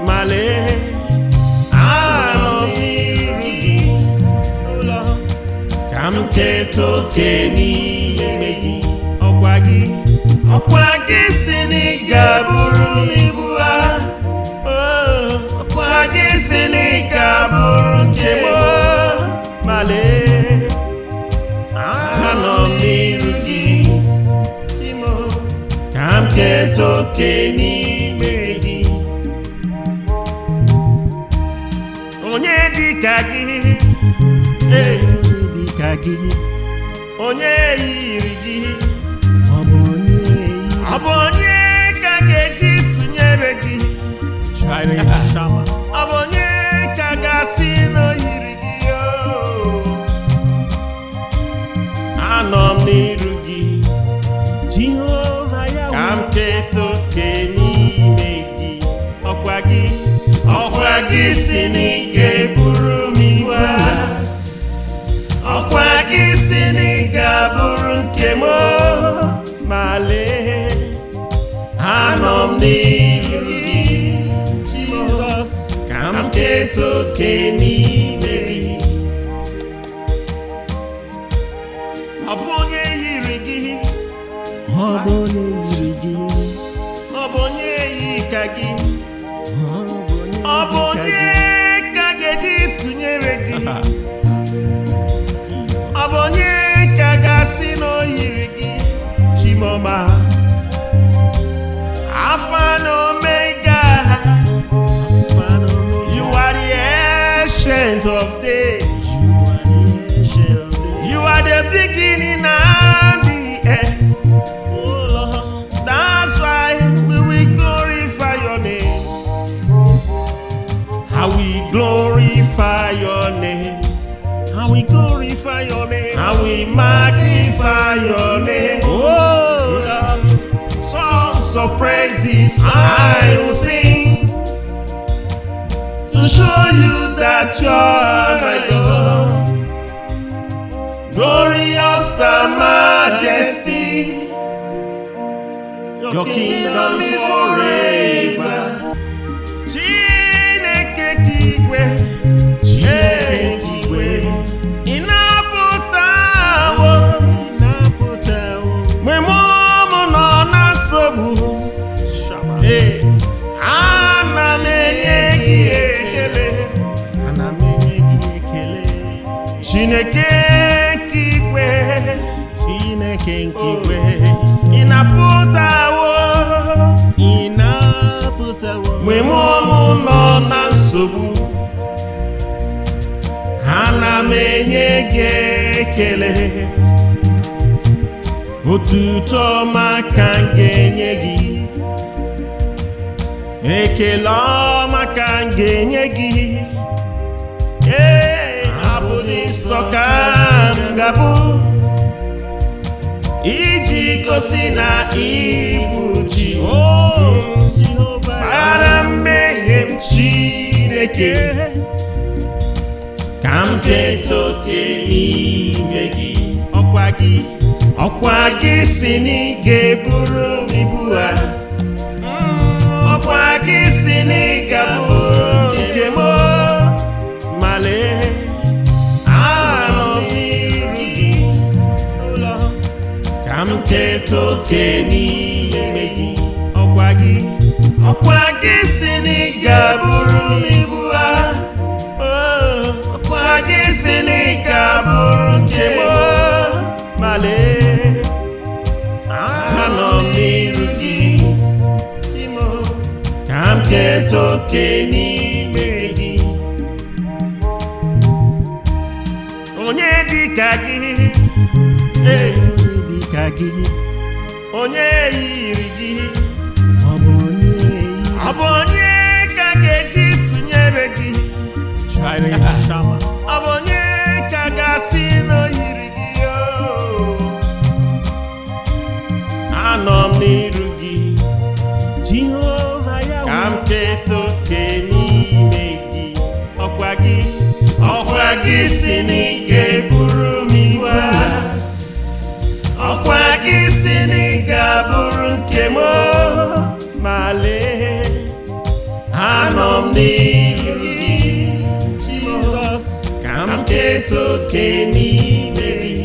ma lee anọ m n'iru gị, ka m keta oke n'ime gị. Ọkwa gị si na ị ga-abụrụ m ibua, ọkwa gị si na ị ga-abụrụ nke m, ma lee anọ m n'iru gị, ka m keta oke n'ime gị. dịka gị, onye yiri gị, ọ bụ onye ka ga-eji tụnyere gị, ọ bụ onye ka ga-asị na o yiri gị. Anọ m n'iru gị, ka m keta oke n'ime gị. Ọkwa gị si na ị ga-eburu m ibua, ọkwa gị si na ị ga-abụrụ nke m. Ma lee, anọ m n'iru gị, Jizọs, ka m keta oke n'ime gị. Ọ bụ onye yiri gị, ọ bụ onye yi ka gị, ọ bụ onye ka ga-eji tụnyere gị, ọ bụ onye ka ga-asị na o yiri gị. Chimoma, Alpha and Omega, you are the ancient of days, you are the beginning and the end. That's why we will glorify your name. How we glorify your name. How we glorify your name. How we magnify your name. Oh, songs of praises I will sing to show you that you are my God. Glorious and majesty, your kingdom is forever. Chineke nke igwe, Inaputawo'm, mmgbe m nọ na nsogbu, ana m enye gị ekele. Chineke nke igwe, Inaputawo'm, mmgbe m nọ na nsogbu, ana m enye gị ekele. Otuto maka m ga-enye gị, ekele maka m ga-enye gị. Abụ ndinso ka m ga-abụ, ijigosi na ibu ji. Gbaghara mmehie'm Chineke, ka m keta oke n'ime gị. Ọkwa gị si na ị ga-eburu m ibua, ọkwa gị si na ị ga-abụrụ nke m. Ma lee, anọ m n'iru gị, ka m keta oke n'ime gị. Ọkwa gị si na ị ga-abụrụ m ibua, ọkwa gị si na ị ga-abụrụ nke m. Ma lee, anọ m n'iru gị, ka m keta oke n'ime gị. Onye dịka gị, onye yiri gị, ọ bụ onye ka ga-eji tụnyere gị, ọ bụ onye ka ga-asị na o yiri gị. Anọ m n'iru gị, ka m keta oke n'ime gị. Ọkwa gị si na ị ga-eburu m ibua, ọkwa gị si na ị ga-abụrụ nke m. Ma lee, anọ m n'iru gị, Jizọs, ka m keta oke n'ime gị.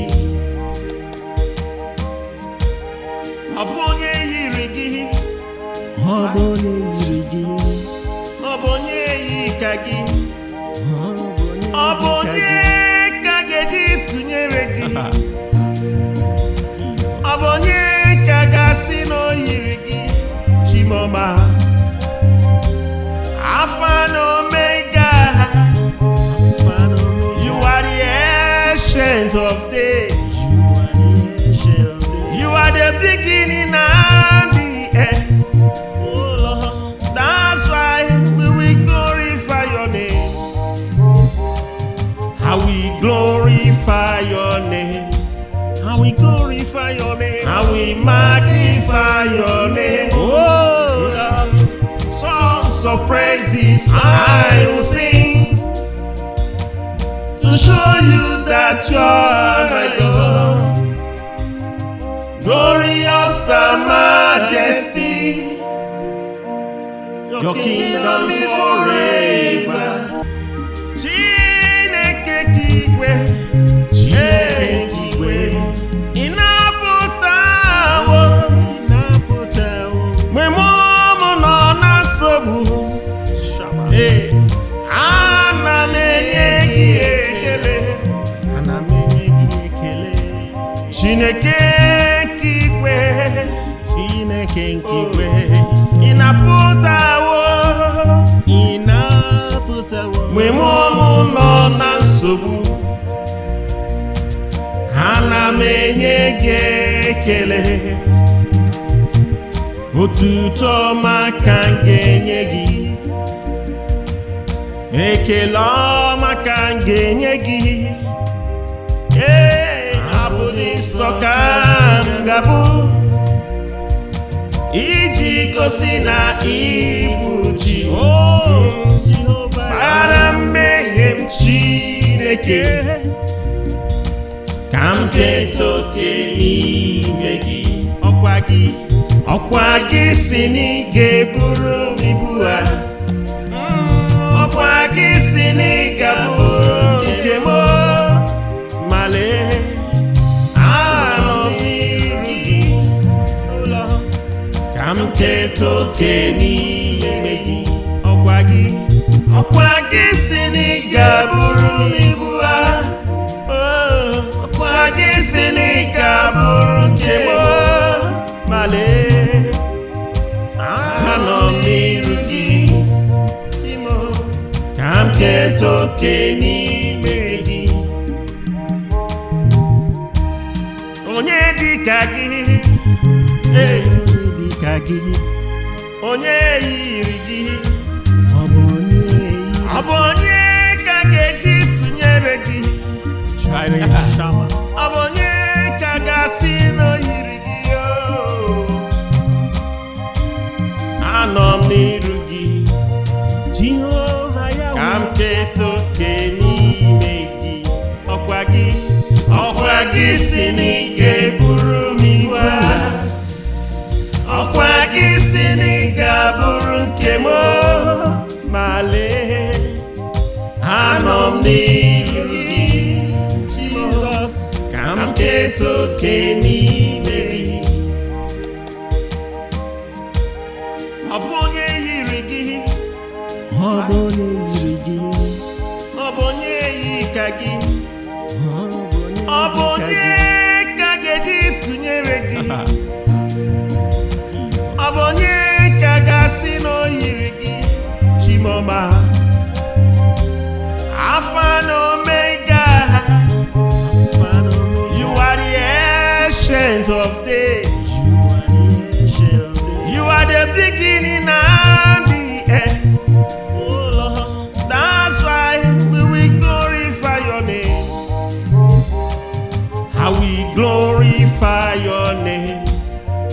Ọ bụ onye yiri gị, ọ bụ onye yi ka gị, ọ bụ onye ka ga-eji tụnyere gị, ọ bụ onye ka ga-asị na o yiri gị. Chimoma, Alpha and Omega, I will sing to show you that you are my God. Glorious and majesty, your kingdom is forever. Chineke nke igwe, Chineke nke igwe, Inaputawo'm, mgbe muo'm nọ na nsogbu, ana m enye gị ekele, Chineke nke igwe, Chineke nke igwe, Inaputawo'm, mgbe muo'm nọ na nsogbu, ana m enye gị ekele, otuto maka m ga-enye gị, ekele ọma ka m ga-enye gị, abụ ndinso ka m ga-abụ, ijigosi na ibu gbaghara mmehie'm Chineke, ka m keta oke n'ime gị. Okwagi si na ị ga-eburu'm ibua, Okwagi si na ị ga-abụ nke m, ma lee Anom nirugi, ka m keta oke n'ime gị. Okwagi si na ị ga-eburu'm ibua, Okwagi si na ị ga-abụ nke m, ma lee Anom nirugi, ka m keta oke n'ime gị. Onye dịka gị, onye yiri gị, ọ bụ onye ka ga-eji tụnyere gị, ọ bụ onye ka ga-asị na o yiri gị. Anom nirugi, ka m keta oke n'ime gị. Okwagi si na ị ga-eburu'm ibua, Okwagi si na ị ga-abụrụ nke m, ma lee Anom nirugi, Jizọs, ka m keta oke n'ime gị. Ọ bụ onye yiri gị, ọ bụ onye yi ka gị, ọ bụ onye ka ga-eji tụnyere gị, ọ bụ onye ka ga-asị na o yiri gị. Chimoma, Alpha and Omega, you are the ancient of days, you are the beginning and the end. That's why we will glorify your name. How we glorify your name.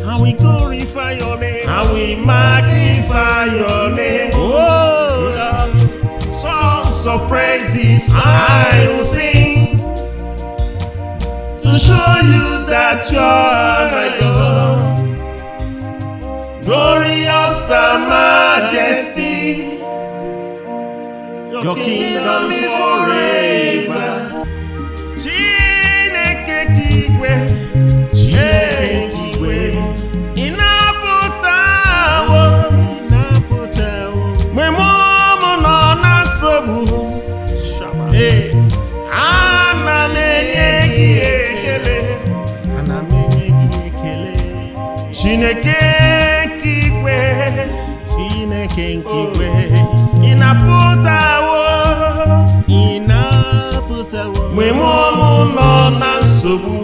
How we glorify your name. How we magnify your name. Oh, songs of praises I will sing to show you that you are my God. Glorious and majesty, your kingdom is forever. Chineke nke igwe, Chineke nke igwe, Inaputawo'm, mgbe muo'm nọ na nsogbu, ana m enye gị ekele, Chineke nke igwe, Chineke nke igwe, Inaputawo'm, mgbe muo'm nọ na nsogbu,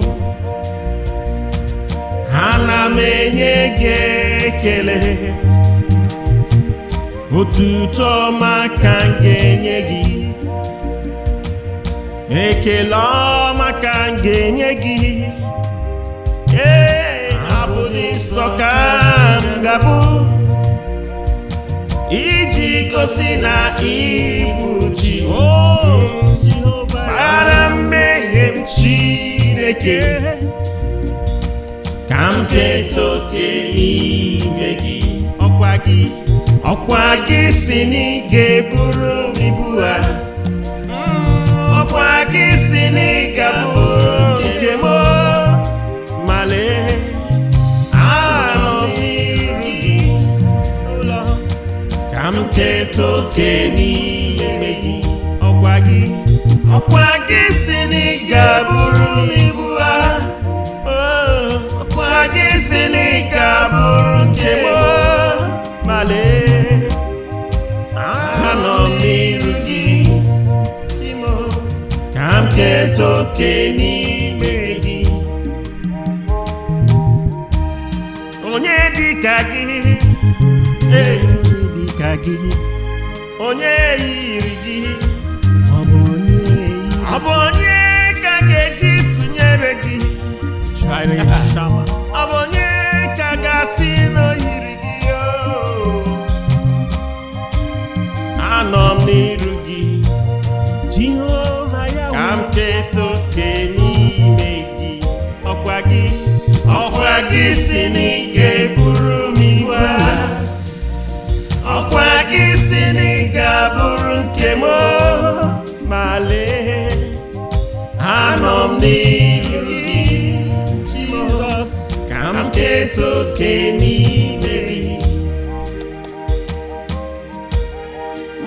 ana m enye gị ekele, otuto maka m ga-enye gị, ekele ọma ka m ga-enye gị, abụ ndinso ka m ga-abụ, ijigosi na ibu ji gbaghara mmehie'm Chineke ka m keta oke n'ime gị. Okwagi si na ị ga-eburu'm ibua, Okwagi si na ị ga-abụ nke m, ma lee Anom n'iru gị ka m keta oke n'ime gị. Okwagi si na ị ga-eburu'm ibua, Okwagi si na ị ga-abụrụ nke m, ma lee Anom n'iru gị ka m keta oke n'ime gị. Onye dịka gị, onye yiri gị, ọ bụ onye ka ga-eji tụnyere gị? Ọ bụ onye ka ga-asị na o yiri gị? Anom n'iru gị ka m keta oke n'ime gị. Okwagi si na ị ga-eburu'm ibua, Okwagi si na ị ga-abụrụ nke m, ma lee Anom n'iru gị ka m keta oke n'ime gị.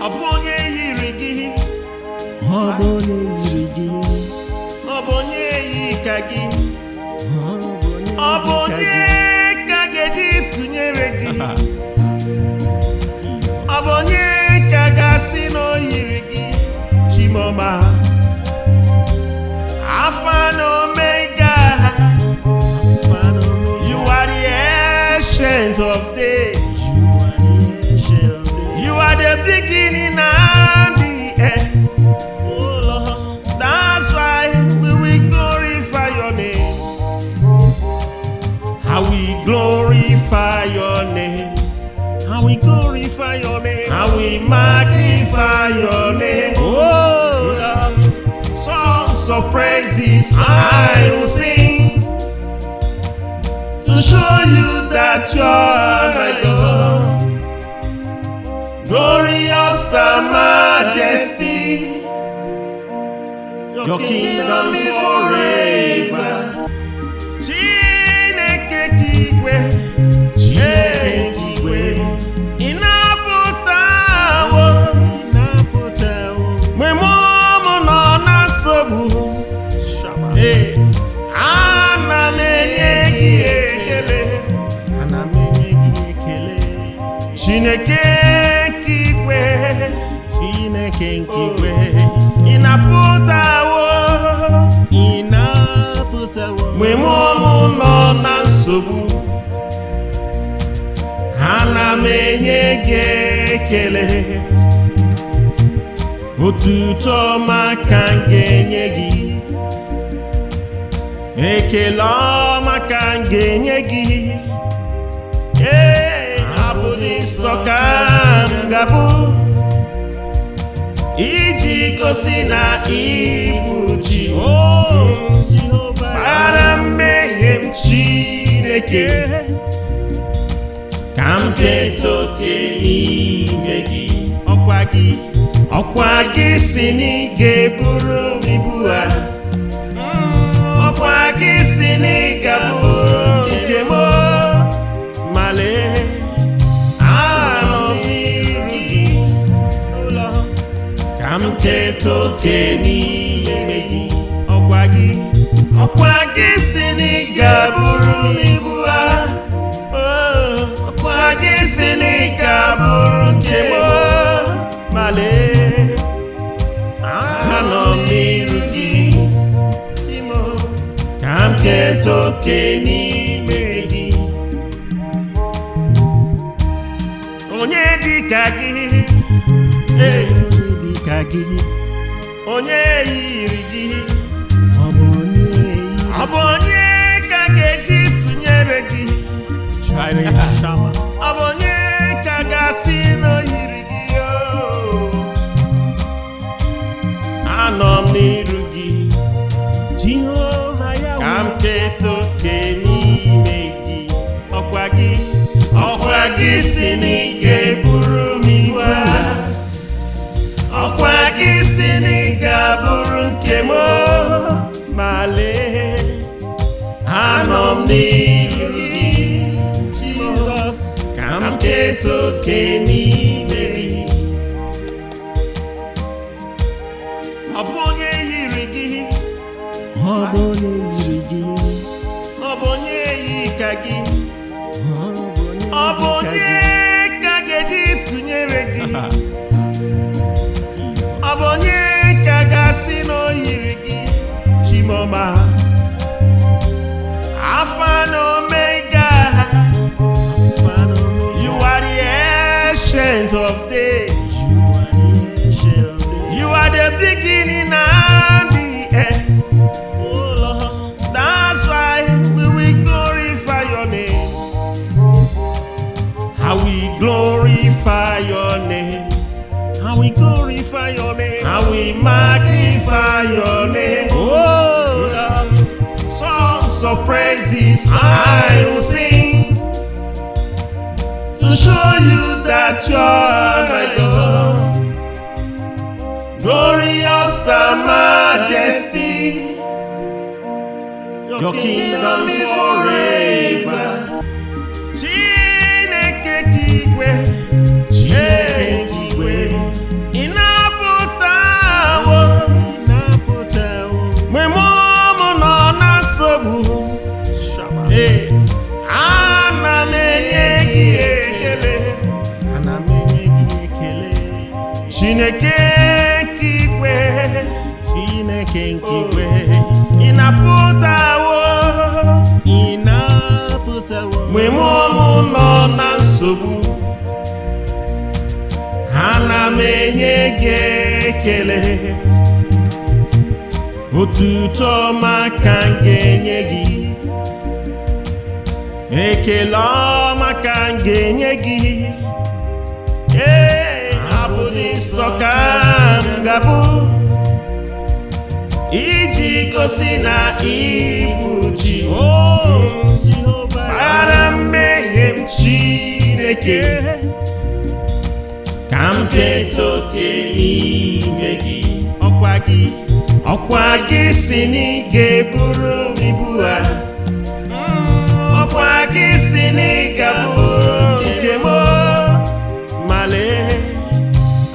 Ọ bụ onye yiri gị, ọ bụ onye yi ka gị, ọ bụ onye ka ga-eji tụnyere gị? Ọ bụ onye ka ga-asị na o yiri gị? Chimoma, Alpha and Omega, you are the ancient of days, you are the beginning and the end. That's why we will glorify your name. How we glorify your name, how we glorify your name, how we magnify your name. Oh Lord, songs of praises I will sing to show you that you are my God. Glorious and majesty, your kingdom is forever. Chineke nke igwe, Inaputawo'm, mgbe muo'm nọ na nsogbu, ana m enye gị ekele. Chineke nke igwe, Inaputawo'm, mgbe muo'm nọ na nsogbu, ana m enye gị ekele. Otuto maka m ga-enye gị, ekele ọma ka m ga-enye gị. Abụ ndinso ka m ga-abụ, ijigosi na ibu ji gbaghara mmehie'm Chineke ka m keta oke n'ime gị. Okwagi si na ị ga-eburu'm ibua, Okwagi si na ị ga-abụ nke m, ma lee Anom n'iru gị ka m keta oke n'ime gị. Okwagi si na ị ga-eburu'm ibua, Okwagi si na ị ga-abụrụ nke m, ma lee Anom n'iru gị ka m keta oke n'ime gị. Onye dịka gị, onye yiri gị, ọ bụ onye ka ga-eji tụnyere gị? Ọ bụ onye ka ga-asị na o yiri Okwagi si n'ịga eburu'm ibua. Okwagi si n'ịga bụrụ nke m. Ma lee, Anom nirugi, Jizọs, ka m keta oke n'ime gị. Ọ bụ onye yiri gị, ọ bụ onye yiri gị, ọ bụ onye yi ka gị, ọ ọ bụ bụ onye ka ga-eji tụnyere gị, ọ bụ onye ka ga-asị na o yiri gị. Chimoma, Alpha and Omega, you are the ancient of days, you are the beginning and the end. Oh Lord, that's why we will glorify your name. How we glorify your name. How we glorify your name. How we magnify your name. Oh Lord, songs of praises I will sing to show you that you are my God. Glorious and majesty, your kingdom is forever. Chineke nke igwe, Chineke nke igwe, Inaputawo'm, mgbe muo'm nọ na nsogbu. Ana m enye gị ekele, ana m enye gị ekele. Chineke nke igwe, Chineke nke igwe, Inaputawo'm, Inaputawo'm, mgbe muo'm nọ na nsogbu. Ana m enye gị ekele, otuto maka m ga-enye gị, ekele ọma ka m ga-enye gị. Abụ ndinso ka m ga-abụ, ijigosi na ibu ji. Gbaghara mmehie'm Chineke, ka m keta oke n'ime gị. Okwagi si n'ịga eburu'm ibua. Okwagi si n'ịga bụrụ nke m. Ma lee,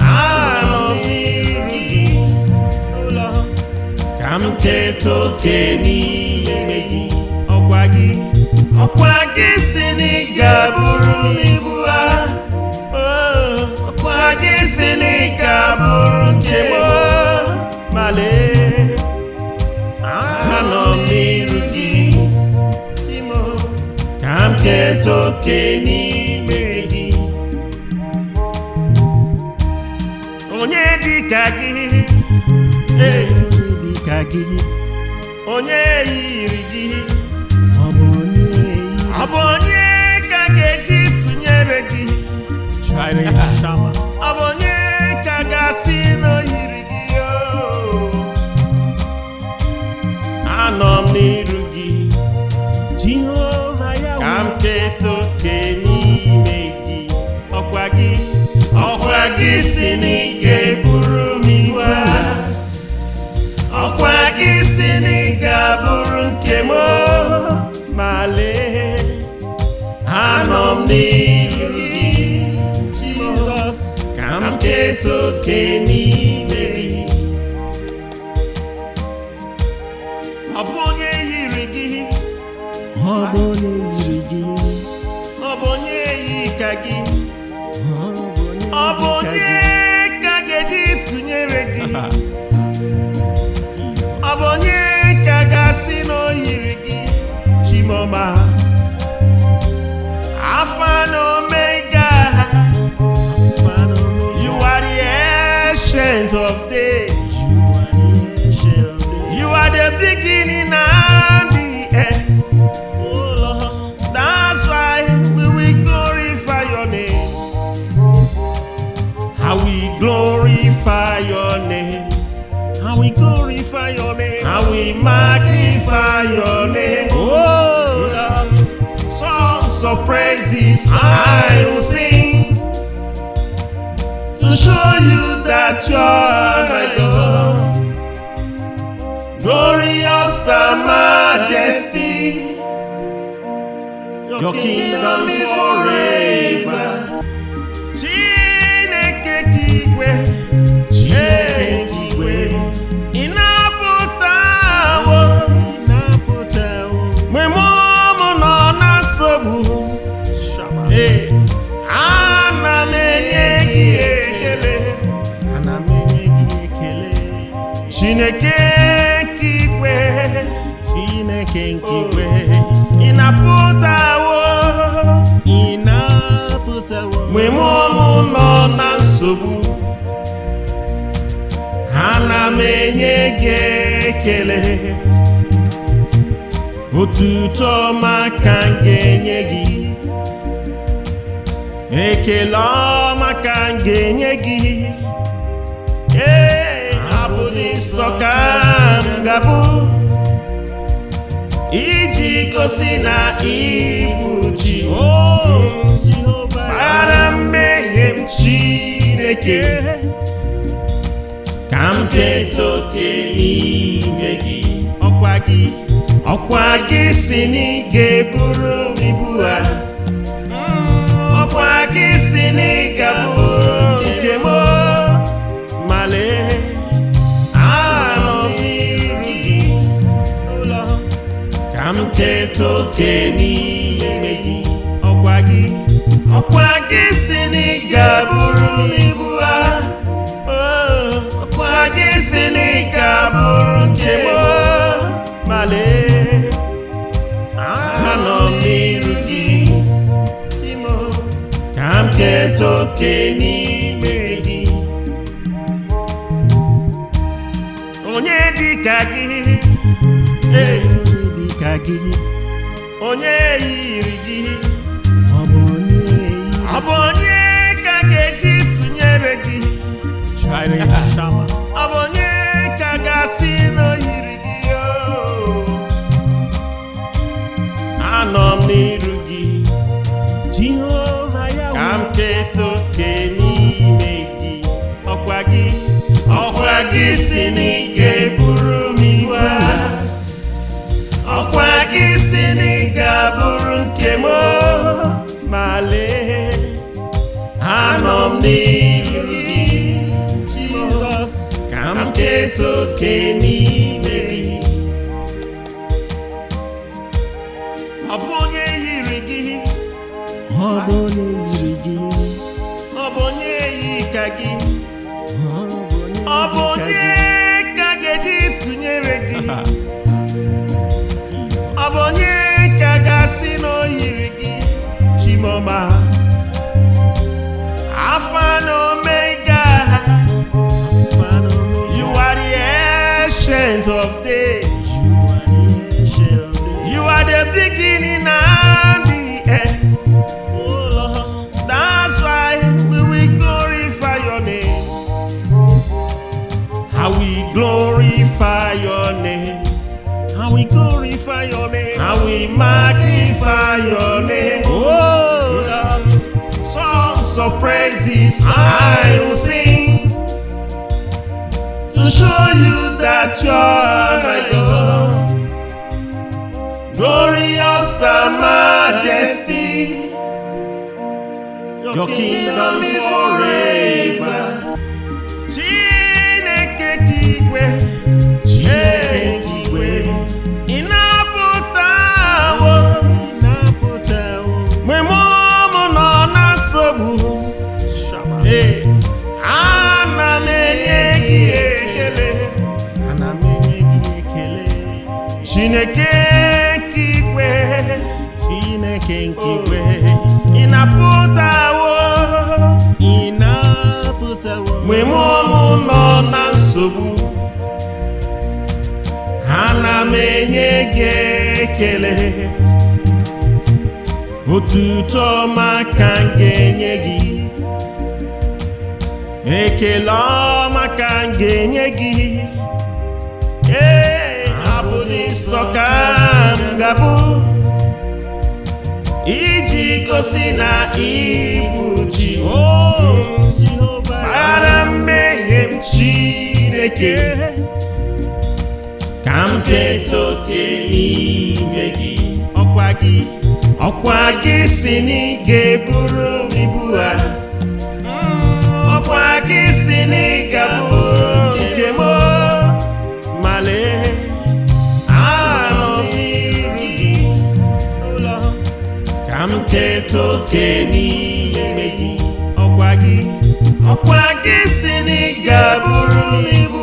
Anom nirugi, ka m keta oke n'ime gị. Okwagi si n'ịga bụru'm ibua. Okwagi si n'ịga bụrụ nke m. Ma lee, Anom nirugi, ka m keta oke n'ime gị. Onye dị ka gị, onye dị ka gị, onye yiri gị, ọ bụ onye yiri ọ bụ onye ka ga-eji tụnyere gị. Ọ bụ onye ka ga-asị na o yiri gị. Anom nirugi, Jehova ya ka m keta oke n'ime gị. Okwagi si n'ịga eburu'm ibua. Okwagi si n'ịga bụrụ nke m. Ma lee, Anom nirugi, Jizọs, ka m keta oke n'ime gị. Ọ bụ onye yiri gị, ọ bụ onye yiri gị, ọ bụ onye yi ka gị, ọ bụ ọ bụ onye onye ka ga-eji tụnyere gị, ọ bụ onye ka ga-asị na o yiri gị. Chimoma, Alpha and Omega, you are the ancient of days, you are the beginning and the end. Oh Lord, that's why we will glorify your name. I will sing to show you that you are my God. Glorious and majesty, your kingdom is forever. Chineke nke igwe, Chineke nke igwe, Inaputawo'm, muo'm nọ na nsogbu. Ana m enye gị ekele, ana m enye gị ekele. Chineke nke igwe, Chineke nke igwe, Inaputawo'm, muo'm nọ na nsogbu. Ana m enye gị ekele, otuto maka m ga-enye gị, ekele maka m ga-enye gị. Abụ ndinso ka m ga-abụ, ijigosi na ịbụ chi. Gbaghara mmehie'm Chineke, ka m keta oke n'ime gị. Okwagi si na ị ga-eburu'm ibua, Okwagi si na ị ga-abụ nke m, ma lee Anom nirugi, ka m keta oke n'ime gị. Okwagi si na ị ga-eburu'm ibua, Okwagi si na ị ga-abụrụ nke m, ma lee Anom nirugi, ka m keta oke n'ime gị. Onye dịka gị, onye dịka gị, onye yiri gị, ọ bụ onye ka ga-eji tụnyere gị? Ọ bụ onye ka ga-asị na o yiri gị? Anọ m n'iru gị, ka m keta oke n'ime gị. Okwagi si na ị ga-eburu'm ibua, Okwagi si na ị ga-abụrụ nke m, ma lee Anọ m n'iru gị, Jizọs, ka m keta oke n'ime gị. Ọ bụ onye yiri gị, ọ bụ onye yiri gị, ọ bụ onye yi ka gị, ọ bụ onye ka ga-eji tụnyere gị? Ọ bụ onye ka ga-asị na o yiri gị? Chimoma, Alpha and Omega, you are the ancient of days, you are the beginning and the end. That's why we will glorify your name. How we glorify your name, how we glorify your name, how we magnify your name. Oh Lord, songs of praises I will sing to show you that you are my God. Glorious and majesty, your kingdom is forever. Chineke nke igwe, Chineke nke igwe, Inaputawo'm, muo'm nọ na nsogbu. Ana m enye gị ekele, ana m enye gị ekele. Chineke nke igwe, Chineke nke igwe, Inaputawo'm, muo'm nọ na nsogbu. Ana m enye gị ekele, otuto maka m ga-enye gị, ekele maka m ga-enye gị. Abụ ndinso ka m ga-abụ, ijigosi na ibu Jehova para mmehie'm Chineke ka m keta oke n'ime gị. Okwagi si na ị ga-eburu'm ibua, Okwagi si na ị ga-abụ nke m, ma lee Anom nirugi ka m keta oke n'ime gị. Okwagi si na ị ga-eburu'm ibua,